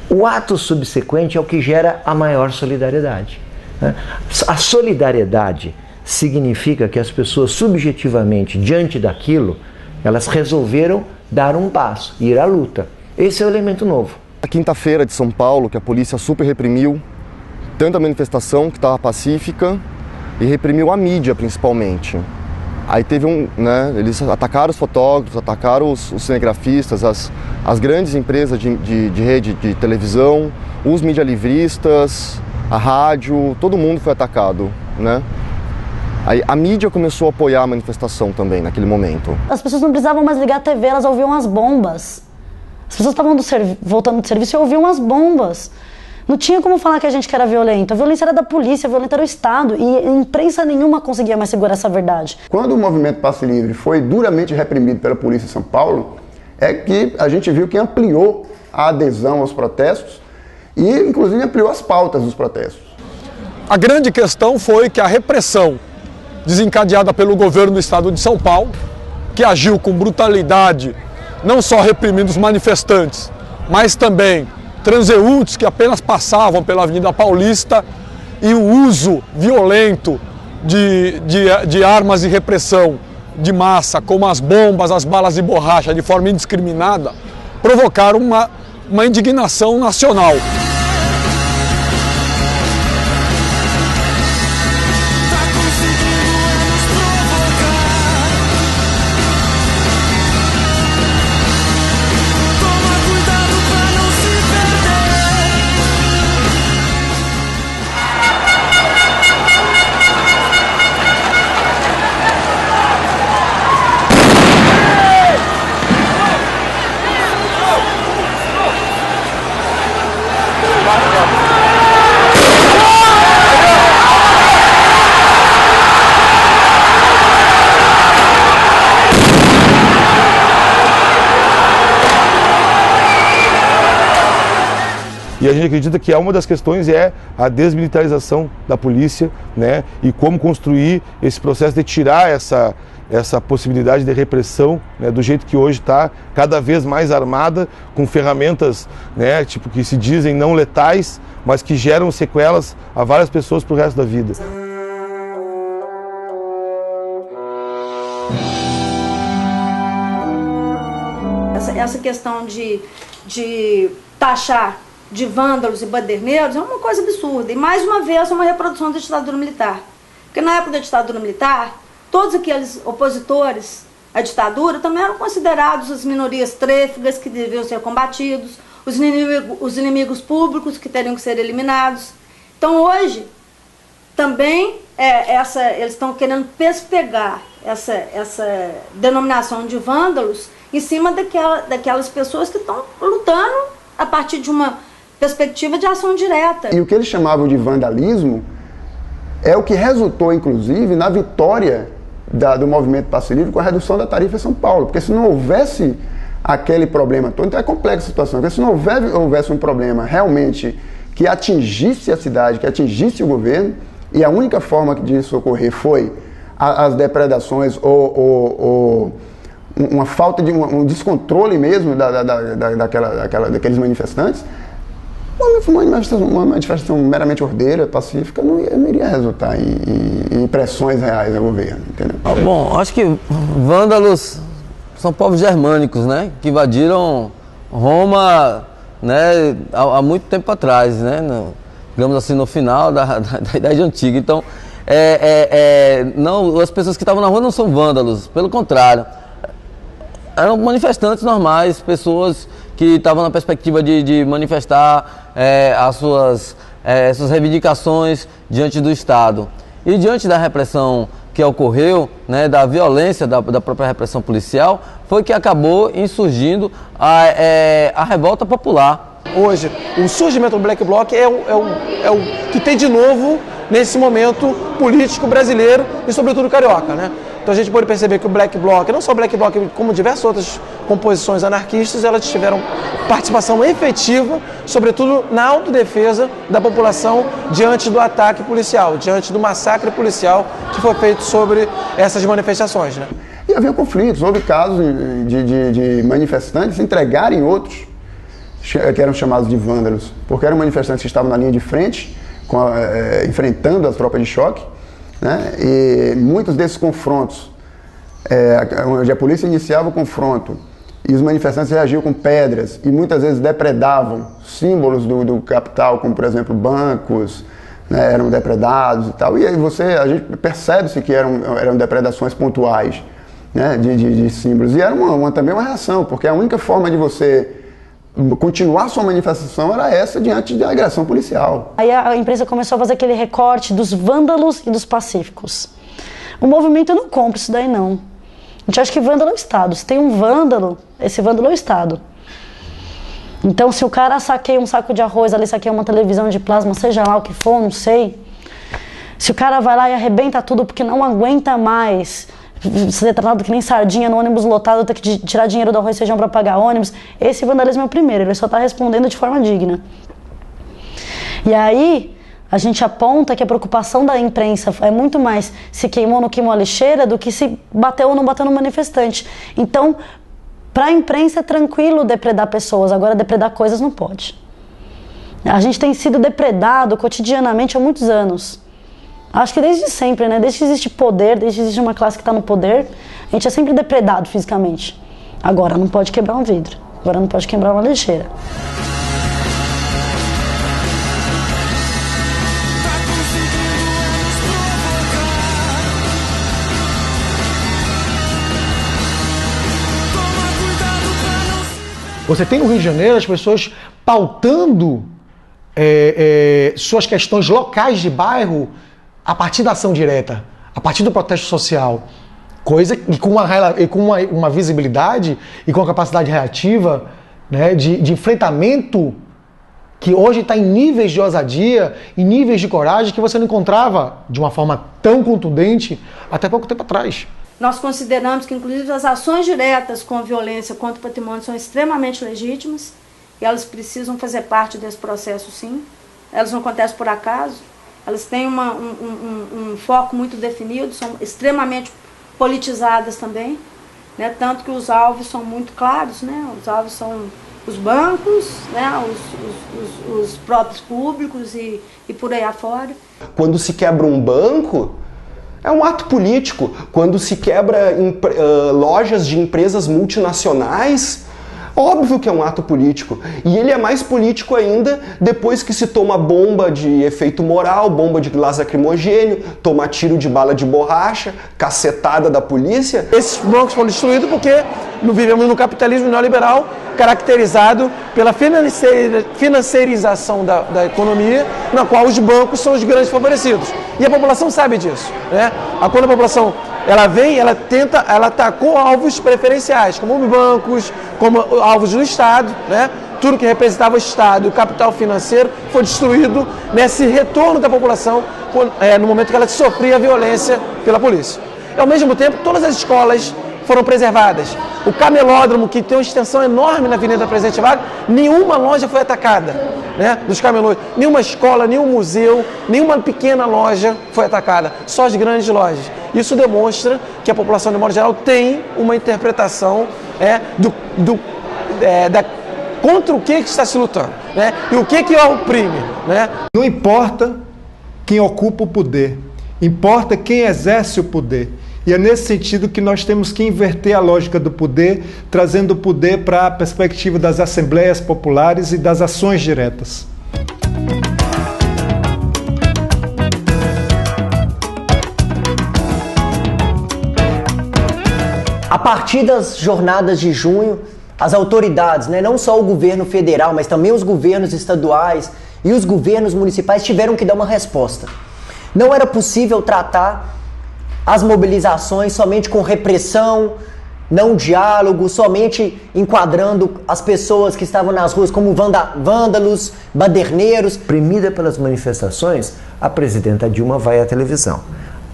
o ato subsequente é o que gera a maior solidariedade. A solidariedade significa que as pessoas subjetivamente, diante daquilo, elas resolveram dar um passo, ir à luta. Esse é o elemento novo. A quinta-feira de São Paulo, que a polícia super reprimiu, tanto a manifestação, que estava pacífica, e reprimiu a mídia, principalmente. Aí teve eles atacaram os fotógrafos, atacaram os cinegrafistas, as grandes empresas de rede de televisão, os medialivristas, a rádio, todo mundo foi atacado, né? Aí a mídia começou a apoiar a manifestação também, naquele momento. As pessoas não precisavam mais ligar a TV, elas ouviam as bombas. As pessoas estavam voltando do serviço e ouviam as bombas. Não tinha como falar que a gente que era violento. A violência era da polícia, a violência era do Estado. E imprensa nenhuma conseguia mais segurar essa verdade. Quando o movimento Passe Livre foi duramente reprimido pela polícia em São Paulo, é que a gente viu que ampliou a adesão aos protestos e, inclusive, ampliou as pautas dos protestos. A grande questão foi que a repressão desencadeada pelo governo do Estado de São Paulo, que agiu com brutalidade, não só reprimindo os manifestantes, mas também transeuntes que apenas passavam pela Avenida Paulista, e o uso violento de armas de repressão de massa, como as bombas, as balas de borracha, de forma indiscriminada, provocaram uma indignação nacional. E a gente acredita que uma das questões é a desmilitarização da polícia, né? E como construir esse processo de tirar essa possibilidade de repressão, né? Do jeito que hoje está cada vez mais armada, com ferramentas, né? Tipo, que se dizem não letais, mas que geram sequelas a várias pessoas para o resto da vida. Essa questão de taxar de vândalos e baderneiros é uma coisa absurda. E mais uma vez uma reprodução da ditadura militar. Porque na época da ditadura militar, todos aqueles opositores à ditadura também eram considerados as minorias trêfugas que deviam ser combatidos, os inimigos públicos que teriam que ser eliminados. Então hoje, também eles estão querendo pespegar essa denominação de vândalos em cima daquelas pessoas que estão lutando a partir de uma perspectiva de ação direta. E o que eles chamavam de vandalismo é o que resultou, inclusive, na vitória do movimento Passe Livre com a redução da tarifa em São Paulo. Porque se não houvesse aquele problema todo, então é complexa a situação, porque se não houvesse um problema realmente que atingisse a cidade, que atingisse o governo, e a única forma disso ocorrer foi as depredações ou uma falta de um descontrole mesmo daqueles manifestantes, uma manifestação meramente ordeira, pacífica, não iria resultar em pressões reais ao governo, entendeu? Bom, acho que vândalos são povos germânicos, né, que invadiram Roma, né, há muito tempo atrás, né, digamos assim, no final da Idade Antiga. Então, não, as pessoas que estavam na rua não são vândalos, pelo contrário, eram manifestantes normais, pessoas que estavam na perspectiva de manifestar as suas reivindicações diante do Estado. E diante da repressão que ocorreu, né, da violência da própria repressão policial, foi que acabou insurgindo a revolta popular. Hoje, o surgimento do Black Bloc é o que tem de novo nesse momento político brasileiro e sobretudo carioca, né? Então a gente pode perceber que o Black Bloc, não só o Black Bloc, como diversas outras composições anarquistas, elas tiveram participação efetiva, sobretudo na autodefesa da população diante do ataque policial, diante do massacre policial que foi feito sobre essas manifestações, né? E havia conflitos, houve casos de manifestantes entregarem outros, que eram chamados de vândalos, porque eram manifestantes que estavam na linha de frente, enfrentando as tropas de choque, né? E muitos desses confrontos, onde a polícia iniciava o confronto e os manifestantes reagiam com pedras e muitas vezes depredavam símbolos do capital, como por exemplo bancos, né, eram depredados e tal. E aí a gente percebe-se que eram depredações pontuais, né, de símbolos. E era também uma reação, porque a única forma de você continuar sua manifestação era essa diante da agressão policial. Aí a imprensa começou a fazer aquele recorte dos vândalos e dos pacíficos. O movimento não compra isso daí, não. A gente acha que vândalo é o Estado. Se tem um vândalo, esse vândalo é o Estado. Então, se o cara saqueia um saco de arroz, ali saqueia uma televisão de plasma, seja lá o que for, não sei. Se o cara vai lá e arrebenta tudo porque não aguenta mais ser tratado que nem sardinha no ônibus lotado, ter que tirar dinheiro do arroz e feijão para pagar ônibus, esse vandalismo é o primeiro, ele só está respondendo de forma digna. E aí, a gente aponta que a preocupação da imprensa é muito mais se queimou ou não queimou a lixeira do que se bateu ou não bateu no manifestante. Então, para a imprensa é tranquilo depredar pessoas, agora depredar coisas não pode. A gente tem sido depredado cotidianamente há muitos anos. Acho que desde sempre, né? Desde que existe poder, desde que existe uma classe que está no poder, a gente é sempre depredado fisicamente. Agora não pode quebrar um vidro, agora não pode quebrar uma lixeira. Você tem no Rio de Janeiro as pessoas pautando suas questões locais de bairro a partir da ação direta, a partir do protesto social. Coisa e com uma visibilidade e com a capacidade reativa, né, de enfrentamento que hoje está em níveis de ousadia, em níveis de coragem que você não encontrava de uma forma tão contundente até pouco tempo atrás. Nós consideramos que, inclusive, as ações diretas com violência contra o patrimônio são extremamente legítimas e elas precisam fazer parte desse processo, sim. Elas não acontecem por acaso, elas têm um foco muito definido, são extremamente politizadas também, né? Tanto que os alvos são muito claros, né? Os alvos são os bancos, né? os próprios públicos e por aí afora. Quando se quebra um banco, é um ato político. Quando se quebra lojas de empresas multinacionais, óbvio que é um ato político. E ele é mais político ainda depois que se toma bomba de efeito moral, bomba de gás lacrimogênio, toma tiro de bala de borracha, cacetada da polícia. Esses bancos foram destruídos porque vivemos no capitalismo neoliberal caracterizado pela financiarização da economia, na qual os bancos são os grandes favorecidos. E a população sabe disso, né? Quando a população ela atacou alvos preferenciais, como bancos, como alvos do Estado, né? Tudo que representava o Estado e o capital financeiro foi destruído nesse retorno da população no momento que ela sofria violência pela polícia. E, ao mesmo tempo, todas as escolas foram preservadas. O camelódromo, que tem uma extensão enorme na Avenida Presidente Vargas, nenhuma loja foi atacada, né, dos camelôs. Nenhuma escola, nenhum museu, nenhuma pequena loja foi atacada. Só as grandes lojas. Isso demonstra que a população, de modo geral, tem uma interpretação contra o que está se lutando, né, e o que a oprime, né? Não importa quem ocupa o poder, importa quem exerce o poder. E é nesse sentido que nós temos que inverter a lógica do poder, trazendo o poder para a perspectiva das assembleias populares e das ações diretas. A partir das jornadas de junho, as autoridades, né, não só o governo federal, mas também os governos estaduais e os governos municipais tiveram que dar uma resposta. Não era possível tratar as mobilizações somente com repressão, não diálogo, somente enquadrando as pessoas que estavam nas ruas como vândalos, baderneiros. Oprimida pelas manifestações, a presidenta Dilma vai à televisão.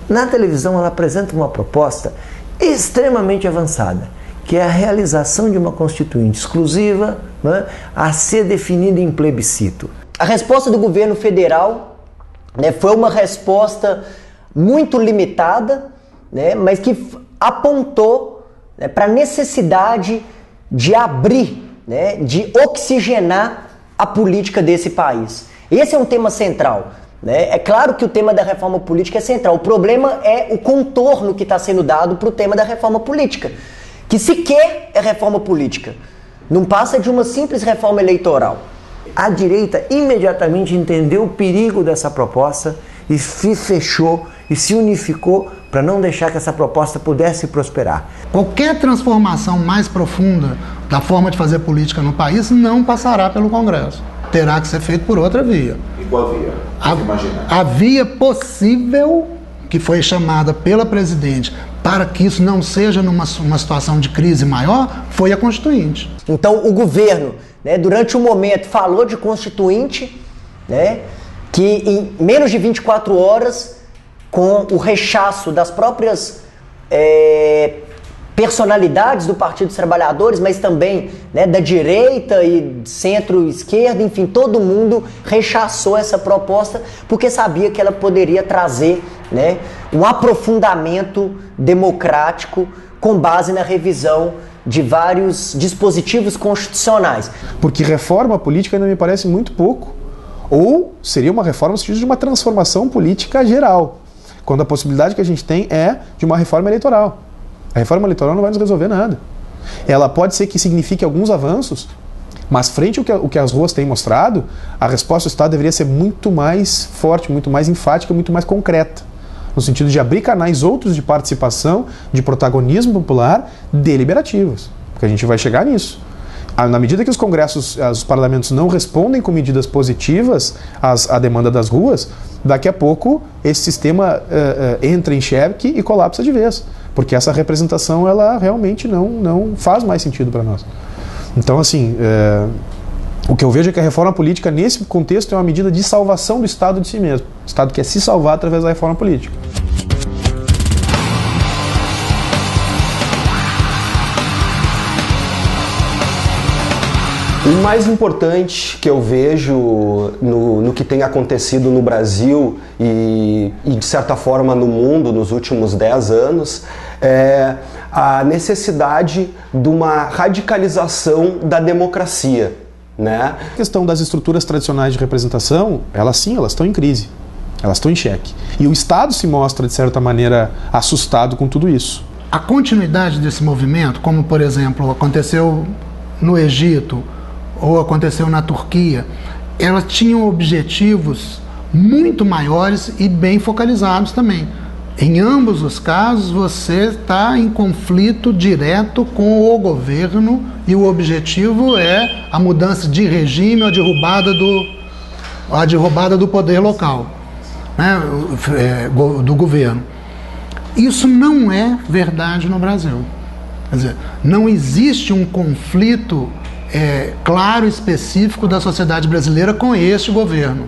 Na televisão ela apresenta uma proposta extremamente avançada, que é a realização de uma Constituinte exclusiva, né, a ser definida em plebiscito. A resposta do governo federal, né, foi uma resposta muito limitada, né, mas que apontou, né, para a necessidade de abrir, né, de oxigenar a política desse país. Esse é um tema central. É claro que o tema da reforma política é central. O problema é o contorno que está sendo dado para o tema da reforma política, que sequer é reforma política. Não passa de uma simples reforma eleitoral. A direita imediatamente entendeu o perigo dessa proposta e se fechou e se unificou para não deixar que essa proposta pudesse prosperar. Qualquer transformação mais profunda da forma de fazer política no país não passará pelo Congresso. Terá que ser feito por outra via. E qual via? A via possível, que foi chamada pela presidente, para que isso não seja numa situação de crise maior, foi a Constituinte. Então o governo, né, durante um momento falou de Constituinte, né, que em menos de 24 horas, com o rechaço das próprias personalidades do Partido dos Trabalhadores, mas também, né, da direita e centro-esquerda, enfim, todo mundo rechaçou essa proposta porque sabia que ela poderia trazer, né, um aprofundamento democrático com base na revisão de vários dispositivos constitucionais. Porque reforma política ainda me parece muito pouco. Ou seria uma reforma no sentido de uma transformação política geral, quando a possibilidade que a gente tem é de uma reforma eleitoral. A reforma eleitoral não vai nos resolver nada. Ela pode ser que signifique alguns avanços, mas frente ao que as ruas têm mostrado, a resposta do Estado deveria ser muito mais forte, muito mais enfática, muito mais concreta, no sentido de abrir canais outros de participação, de protagonismo popular deliberativos, porque a gente vai chegar nisso. Na medida que os congressos, os parlamentos não respondem com medidas positivas à demanda das ruas, daqui a pouco esse sistema entra em xeque e colapsa de vez, porque essa representação ela realmente não faz mais sentido para nós. Então, assim, o que eu vejo é que a reforma política nesse contexto é uma medida de salvação do Estado de si mesmo. O Estado quer se salvar através da reforma política. O mais importante que eu vejo no que tem acontecido no Brasil e, de certa forma, no mundo nos últimos 10 anos é a necessidade de uma radicalização da democracia, né? A questão das estruturas tradicionais de representação, elas estão em crise, elas estão em xeque. E o Estado se mostra, de certa maneira, assustado com tudo isso. A continuidade desse movimento, como, por exemplo, aconteceu no Egito, ou aconteceu na Turquia, elas tinham objetivos muito maiores e bem focalizados também. Em ambos os casos, você está em conflito direto com o governo e o objetivo é a mudança de regime, a derrubada do poder local, né, do governo. Isso não é verdade no Brasil. Quer dizer, não existe um conflito claro e específico da sociedade brasileira com este governo.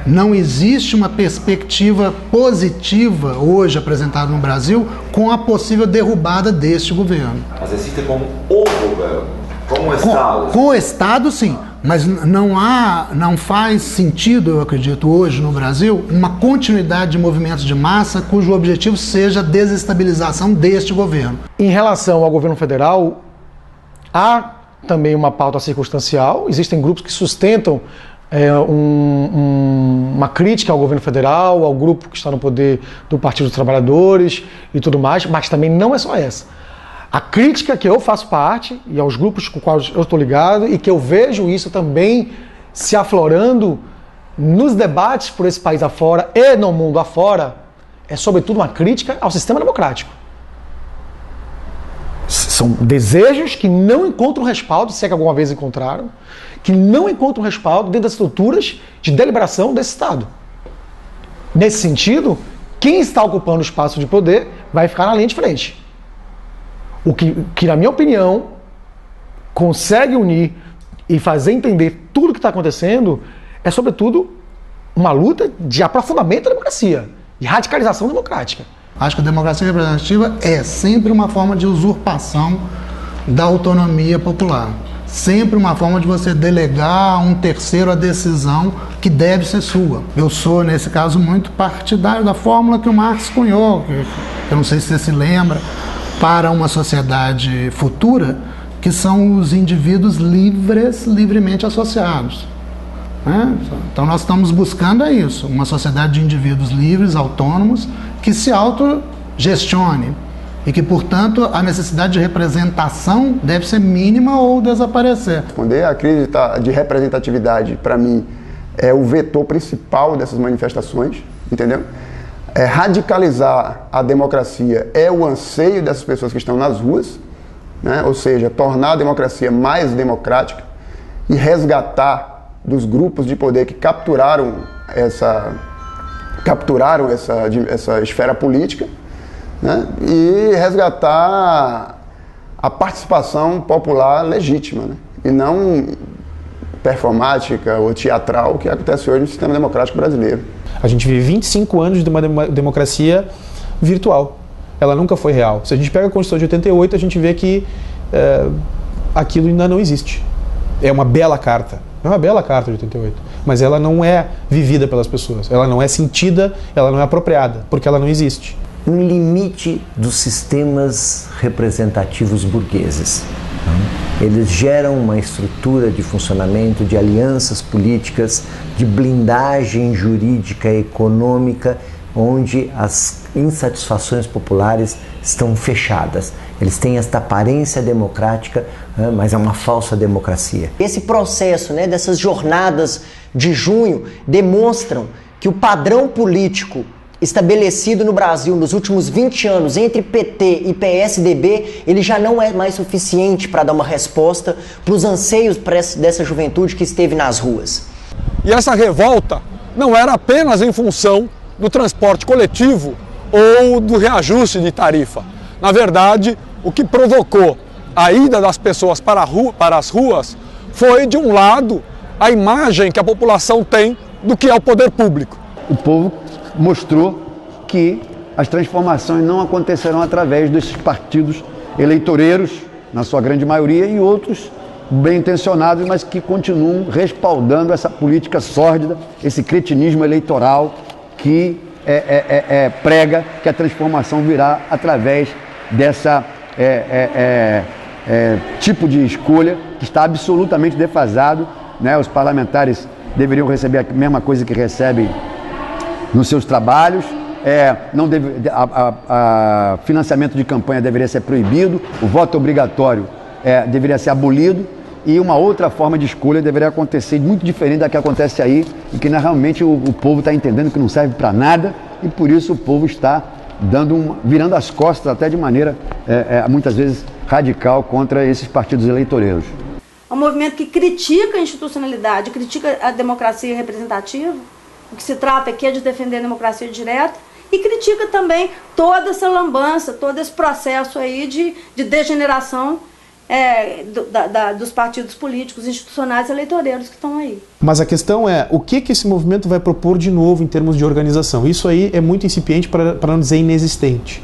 Não existe uma perspectiva positiva hoje apresentada no Brasil com a possível derrubada deste governo. Mas existe como o governo, como o Estado. Com o Estado, sim. Mas não faz sentido, eu acredito, hoje no Brasil, uma continuidade de movimentos de massa cujo objetivo seja a desestabilização deste governo. Em relação ao governo federal, há também uma pauta circunstancial. Existem grupos que sustentam uma crítica ao governo federal, ao grupo que está no poder do Partido dos Trabalhadores e tudo mais, mas também não é só essa. A crítica que eu faço parte, e aos grupos com os quais eu estou ligado, e que eu vejo isso também se aflorando nos debates por esse país afora e no mundo afora, é sobretudo uma crítica ao sistema democrático. São desejos que não encontram respaldo, se é que alguma vez encontraram, que não encontram respaldo dentro das estruturas de deliberação desse Estado. Nesse sentido, quem está ocupando o espaço de poder vai ficar na linha de frente. O que na minha opinião, consegue unir e fazer entender tudo o que está acontecendo é, sobretudo, uma luta de aprofundamento da democracia, de radicalização democrática. Acho que a democracia representativa é sempre uma forma de usurpação da autonomia popular. Sempre uma forma de você delegar a um terceiro a decisão que deve ser sua. Eu sou, nesse caso, muito partidário da fórmula que o Marx cunhou, que eu não sei se você se lembra, para uma sociedade futura, que são os indivíduos livremente associados. Né? Então nós estamos buscando isso, uma sociedade de indivíduos livres, autônomos, que se autogestione e que, portanto, a necessidade de representação deve ser mínima ou desaparecer. Responder a crise de representatividade, para mim, é o vetor principal dessas manifestações, entendeu? Radicalizar a democracia é o anseio dessas pessoas que estão nas ruas, né? Ou seja, tornar a democracia mais democrática e resgatar dos grupos de poder que capturaram essa esfera política, né? E resgatar a participação popular legítima, né? E não performática ou teatral que acontece hoje no sistema democrático brasileiro. A gente vive 25 anos de uma democracia virtual. Ela nunca foi real. Se a gente pega a Constituição de 88, a gente vê que aquilo ainda não existe. É uma bela carta. É uma bela carta de 88. Mas ela não é vivida pelas pessoas. Ela não é sentida, ela não é apropriada, porque ela não existe. Um limite dos sistemas representativos burgueses. Eles geram uma estrutura de funcionamento, de alianças políticas, de blindagem jurídica e econômica, onde as insatisfações populares estão fechadas. Eles têm esta aparência democrática, mas é uma falsa democracia. Esse processo, né, dessas jornadas de junho demonstram que o padrão político estabelecido no Brasil nos últimos 20 anos entre PT e PSDB, ele já não é mais suficiente para dar uma resposta para os anseios dessa juventude que esteve nas ruas. E essa revolta não era apenas em função do transporte coletivo ou do reajuste de tarifa. Na verdade, o que provocou a ida das pessoas para as ruas foi, de um lado, a imagem que a população tem do que é o poder público. O povo mostrou que as transformações não acontecerão através desses partidos eleitoreiros, na sua grande maioria, e outros bem intencionados, mas que continuam respaldando essa política sórdida, esse cretinismo eleitoral que prega que a transformação virá através dessa tipo de escolha que está absolutamente defasado, né? Os parlamentares deveriam receber a mesma coisa que recebem nos seus trabalhos, financiamento de campanha deveria ser proibido, o voto obrigatório deveria ser abolido e uma outra forma de escolha deveria acontecer muito diferente da que acontece aí e que realmente o povo está entendendo que não serve para nada e por isso o povo está virando as costas até de maneira muitas vezes radical contra esses partidos eleitoreiros. É um movimento que critica a institucionalidade, critica a democracia representativa. O que se trata aqui é de defender a democracia direta e critica também toda essa lambança, todo esse processo aí de degeneração dos partidos políticos, institucionais e eleitoreiros que estão aí. Mas a questão é, o que esse movimento vai propor de novo em termos de organização? Isso aí é muito incipiente, para não dizer inexistente.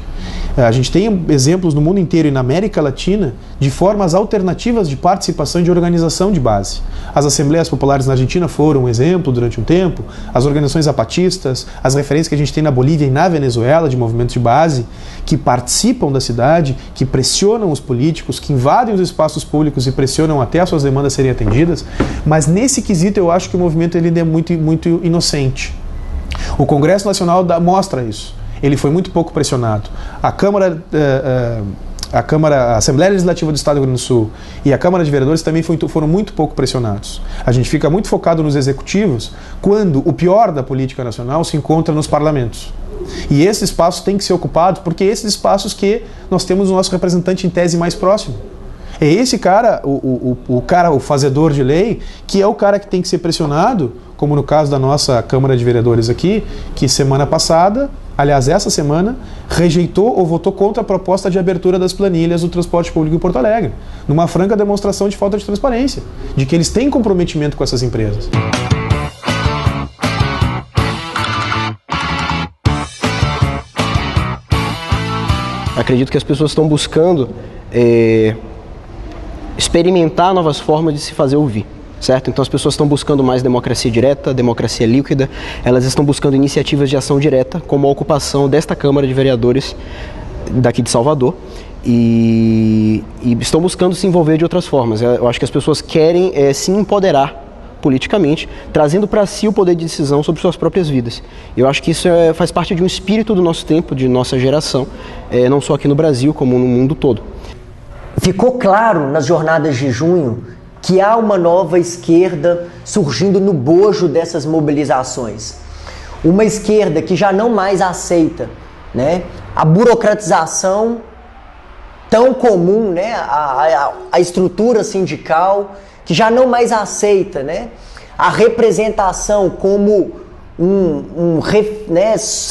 A gente tem exemplos no mundo inteiro e na América Latina de formas alternativas de participação e de organização de base. As Assembleias Populares na Argentina foram um exemplo durante um tempo, as organizações zapatistas, as referências que a gente tem na Bolívia e na Venezuela de movimentos de base que participam da cidade, que pressionam os políticos, que invadem os espaços públicos e pressionam até as suas demandas serem atendidas, mas nesse quesito eu acho que o movimento ele é muito inocente. O Congresso Nacional mostra isso. Ele foi muito pouco pressionado. A Assembleia Legislativa do Estado do Rio Grande do Sul e a Câmara de Vereadores também foram muito pouco pressionados. A gente fica muito focado nos executivos quando o pior da política nacional se encontra nos parlamentos. E esse espaço tem que ser ocupado porque é esses espaços que nós temos o nosso representante em tese mais próximo. É esse cara, o fazedor de lei, que é o cara que tem que ser pressionado, como no caso da nossa Câmara de Vereadores aqui, que semana passada, aliás, essa semana, rejeitou ou votou contra a proposta de abertura das planilhas do transporte público em Porto Alegre, numa franca demonstração de falta de transparência, de que eles têm comprometimento com essas empresas. Acredito que as pessoas estão buscando experimentar novas formas de se fazer ouvir. Certo? Então as pessoas estão buscando mais democracia direta, democracia líquida, elas estão buscando iniciativas de ação direta, como a ocupação desta Câmara de Vereadores daqui de Salvador, e estão buscando se envolver de outras formas. Eu acho que as pessoas querem se empoderar politicamente, trazendo para si o poder de decisão sobre suas próprias vidas. Eu acho que isso faz parte de um espírito do nosso tempo, de nossa geração, não só aqui no Brasil, como no mundo todo. Ficou claro nas jornadas de junho que há uma nova esquerda surgindo no bojo dessas mobilizações. Uma esquerda que já não mais aceita, né, a burocratização tão comum, né, a estrutura sindical, que já não mais aceita, né, a representação como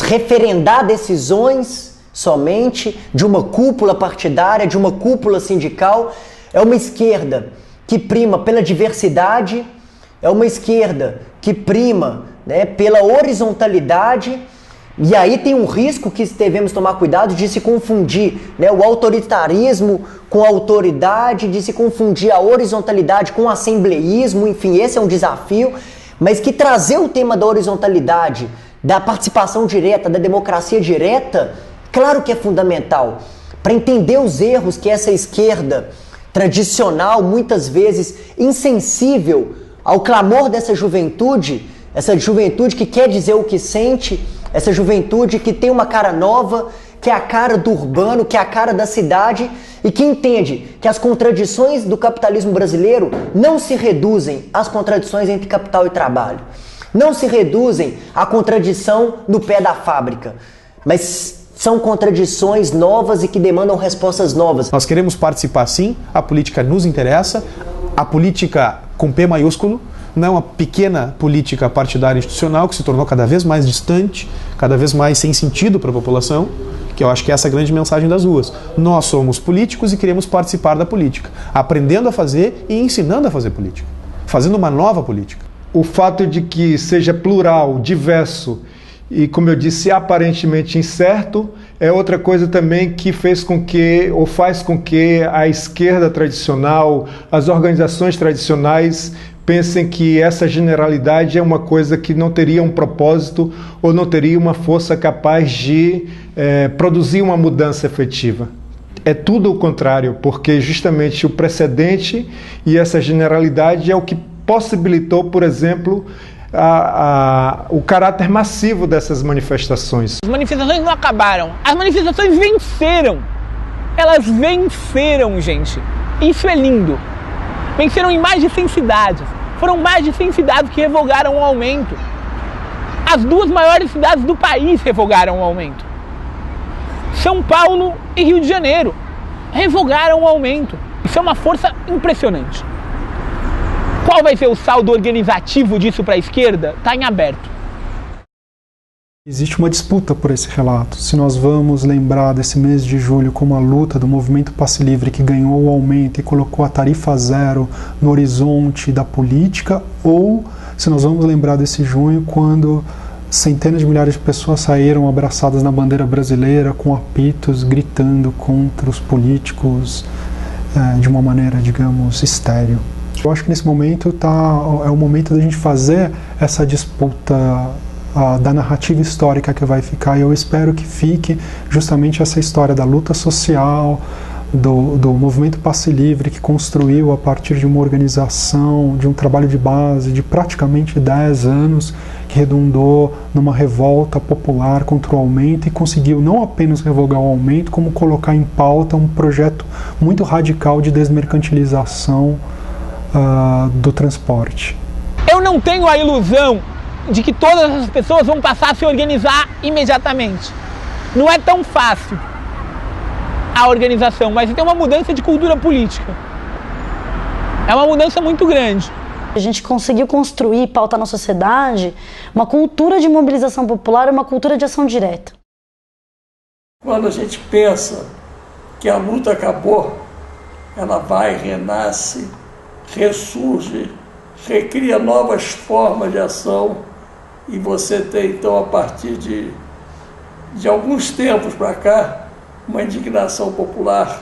referendar decisões somente de uma cúpula partidária, de uma cúpula sindical. É uma esquerda que prima pela diversidade, é uma esquerda que prima, né, pela horizontalidade, e aí tem um risco que devemos tomar cuidado de se confundir, né, o autoritarismo com a autoridade, de se confundir a horizontalidade com o assembleísmo, enfim, esse é um desafio, mas que trazer o tema da horizontalidade, da participação direta, da democracia direta, claro que é fundamental, para entender os erros que essa esquerda tradicional, muitas vezes insensível ao clamor dessa juventude, essa juventude que quer dizer o que sente, essa juventude que tem uma cara nova, que é a cara do urbano, que é a cara da cidade e que entende que as contradições do capitalismo brasileiro não se reduzem às contradições entre capital e trabalho, não se reduzem à contradição no pé da fábrica, mas são contradições novas e que demandam respostas novas. Nós queremos participar sim, a política nos interessa, a política com P maiúsculo, não é uma pequena política partidária institucional que se tornou cada vez mais distante, cada vez mais sem sentido para a população, que eu acho que essa é a grande mensagem das ruas. Nós somos políticos e queremos participar da política, aprendendo a fazer e ensinando a fazer política, fazendo uma nova política. O fato de que seja plural, diverso e, como eu disse, aparentemente incerto, é outra coisa também que fez com que, ou faz com que a esquerda tradicional, as organizações tradicionais pensem que essa generalidade é uma coisa que não teria um propósito ou não teria uma força capaz de produzir uma mudança efetiva. É tudo o contrário, porque justamente o precedente e essa generalidade é o que possibilitou, por exemplo, o caráter massivo dessas manifestações. As manifestações não acabaram, as manifestações venceram. Elas venceram, gente. Isso é lindo. Venceram em mais de 100 cidades. Foram mais de 100 cidades que revogaram o aumento. As duas maiores cidades do país revogaram o aumento. São Paulo e Rio de Janeiro revogaram o aumento. Isso é uma força impressionante. Qual vai ser o saldo organizativo disso para a esquerda? Está em aberto. Existe uma disputa por esse relato. Se nós vamos lembrar desse mês de julho como a luta do movimento Passe Livre que ganhou o aumento e colocou a tarifa zero no horizonte da política, ou se nós vamos lembrar desse junho quando centenas de milhares de pessoas saíram abraçadas na bandeira brasileira com apitos gritando contra os políticos de uma maneira, digamos, estéril. Eu acho que nesse momento é o momento da gente fazer essa disputa da narrativa histórica que vai ficar, e eu espero que fique justamente essa história da luta social, do movimento Passe Livre, que construiu a partir de uma organização, de um trabalho de base de praticamente 10 anos, que redundou numa revolta popular contra o aumento e conseguiu não apenas revogar o aumento, como colocar em pauta um projeto muito radical de desmercantilização do transporte. Eu não tenho a ilusão de que todas as pessoas vão passar a se organizar imediatamente. Não é tão fácil a organização, mas tem uma mudança de cultura política. É uma mudança muito grande. A gente conseguiu construir e pautar na sociedade uma cultura de mobilização popular e uma cultura de ação direta. Quando a gente pensa que a luta acabou, ela vai, renasce, ressurge, recria novas formas de ação, e você tem então, a partir de alguns tempos para cá, uma indignação popular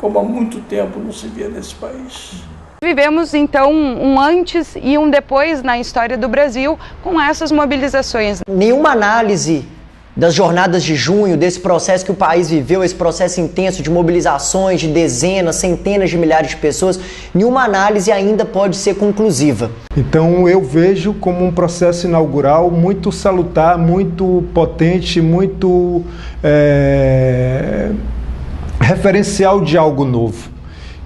como há muito tempo não se via nesse país. Vivemos, então, um antes e um depois na história do Brasil com essas mobilizações. Nenhuma análise das jornadas de junho, desse processo que o país viveu, esse processo intenso de mobilizações de dezenas, centenas de milhares de pessoas, nenhuma análise ainda pode ser conclusiva. Então eu vejo como um processo inaugural muito salutar, muito potente, muito referencial de algo novo.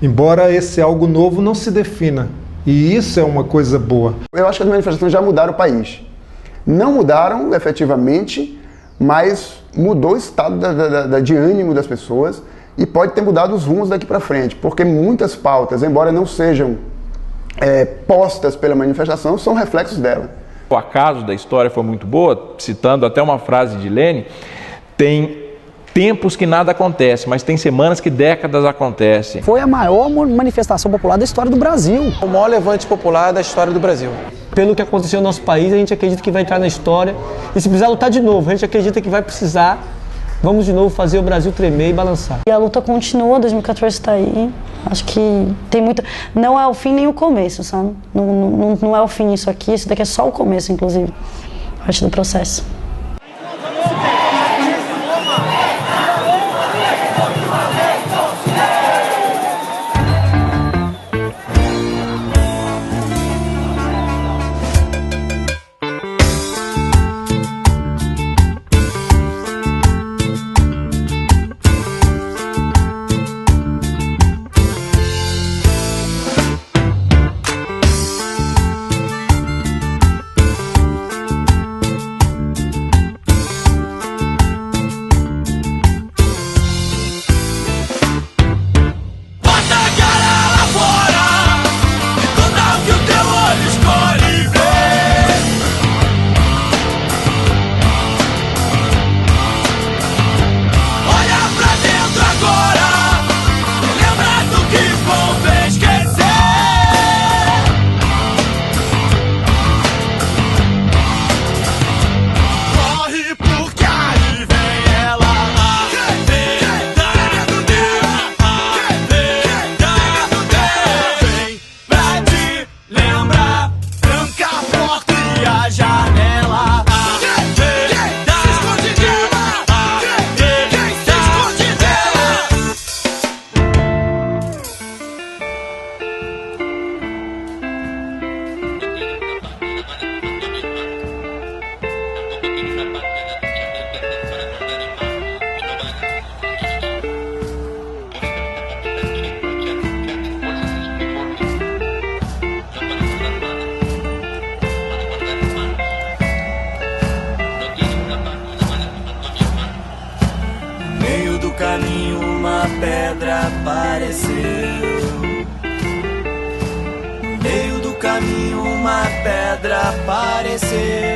Embora esse algo novo não se defina. E isso é uma coisa boa. Eu acho que as manifestações já mudaram o país. Não mudaram efetivamente, mas mudou o estado de ânimo das pessoas e pode ter mudado os rumos daqui para frente, porque muitas pautas, embora não sejam postas pela manifestação, são reflexos dela. O acaso da história foi muito boa, citando até uma frase de Lênin, tem tempos que nada acontece, mas tem semanas que décadas acontecem. Foi a maior manifestação popular da história do Brasil. O maior levante popular da história do Brasil. Pelo que aconteceu no nosso país, a gente acredita que vai entrar na história. E se precisar lutar de novo, a gente acredita que vai precisar. Vamos de novo fazer o Brasil tremer e balançar. E a luta continua, 2014 está aí. Acho que tem muito... Não é o fim nem o começo, sabe? Não é o fim isso aqui, isso daqui é só o começo, inclusive. Parte do processo. caminho uma pedra apareceu. No meio do caminho uma pedra apareceu.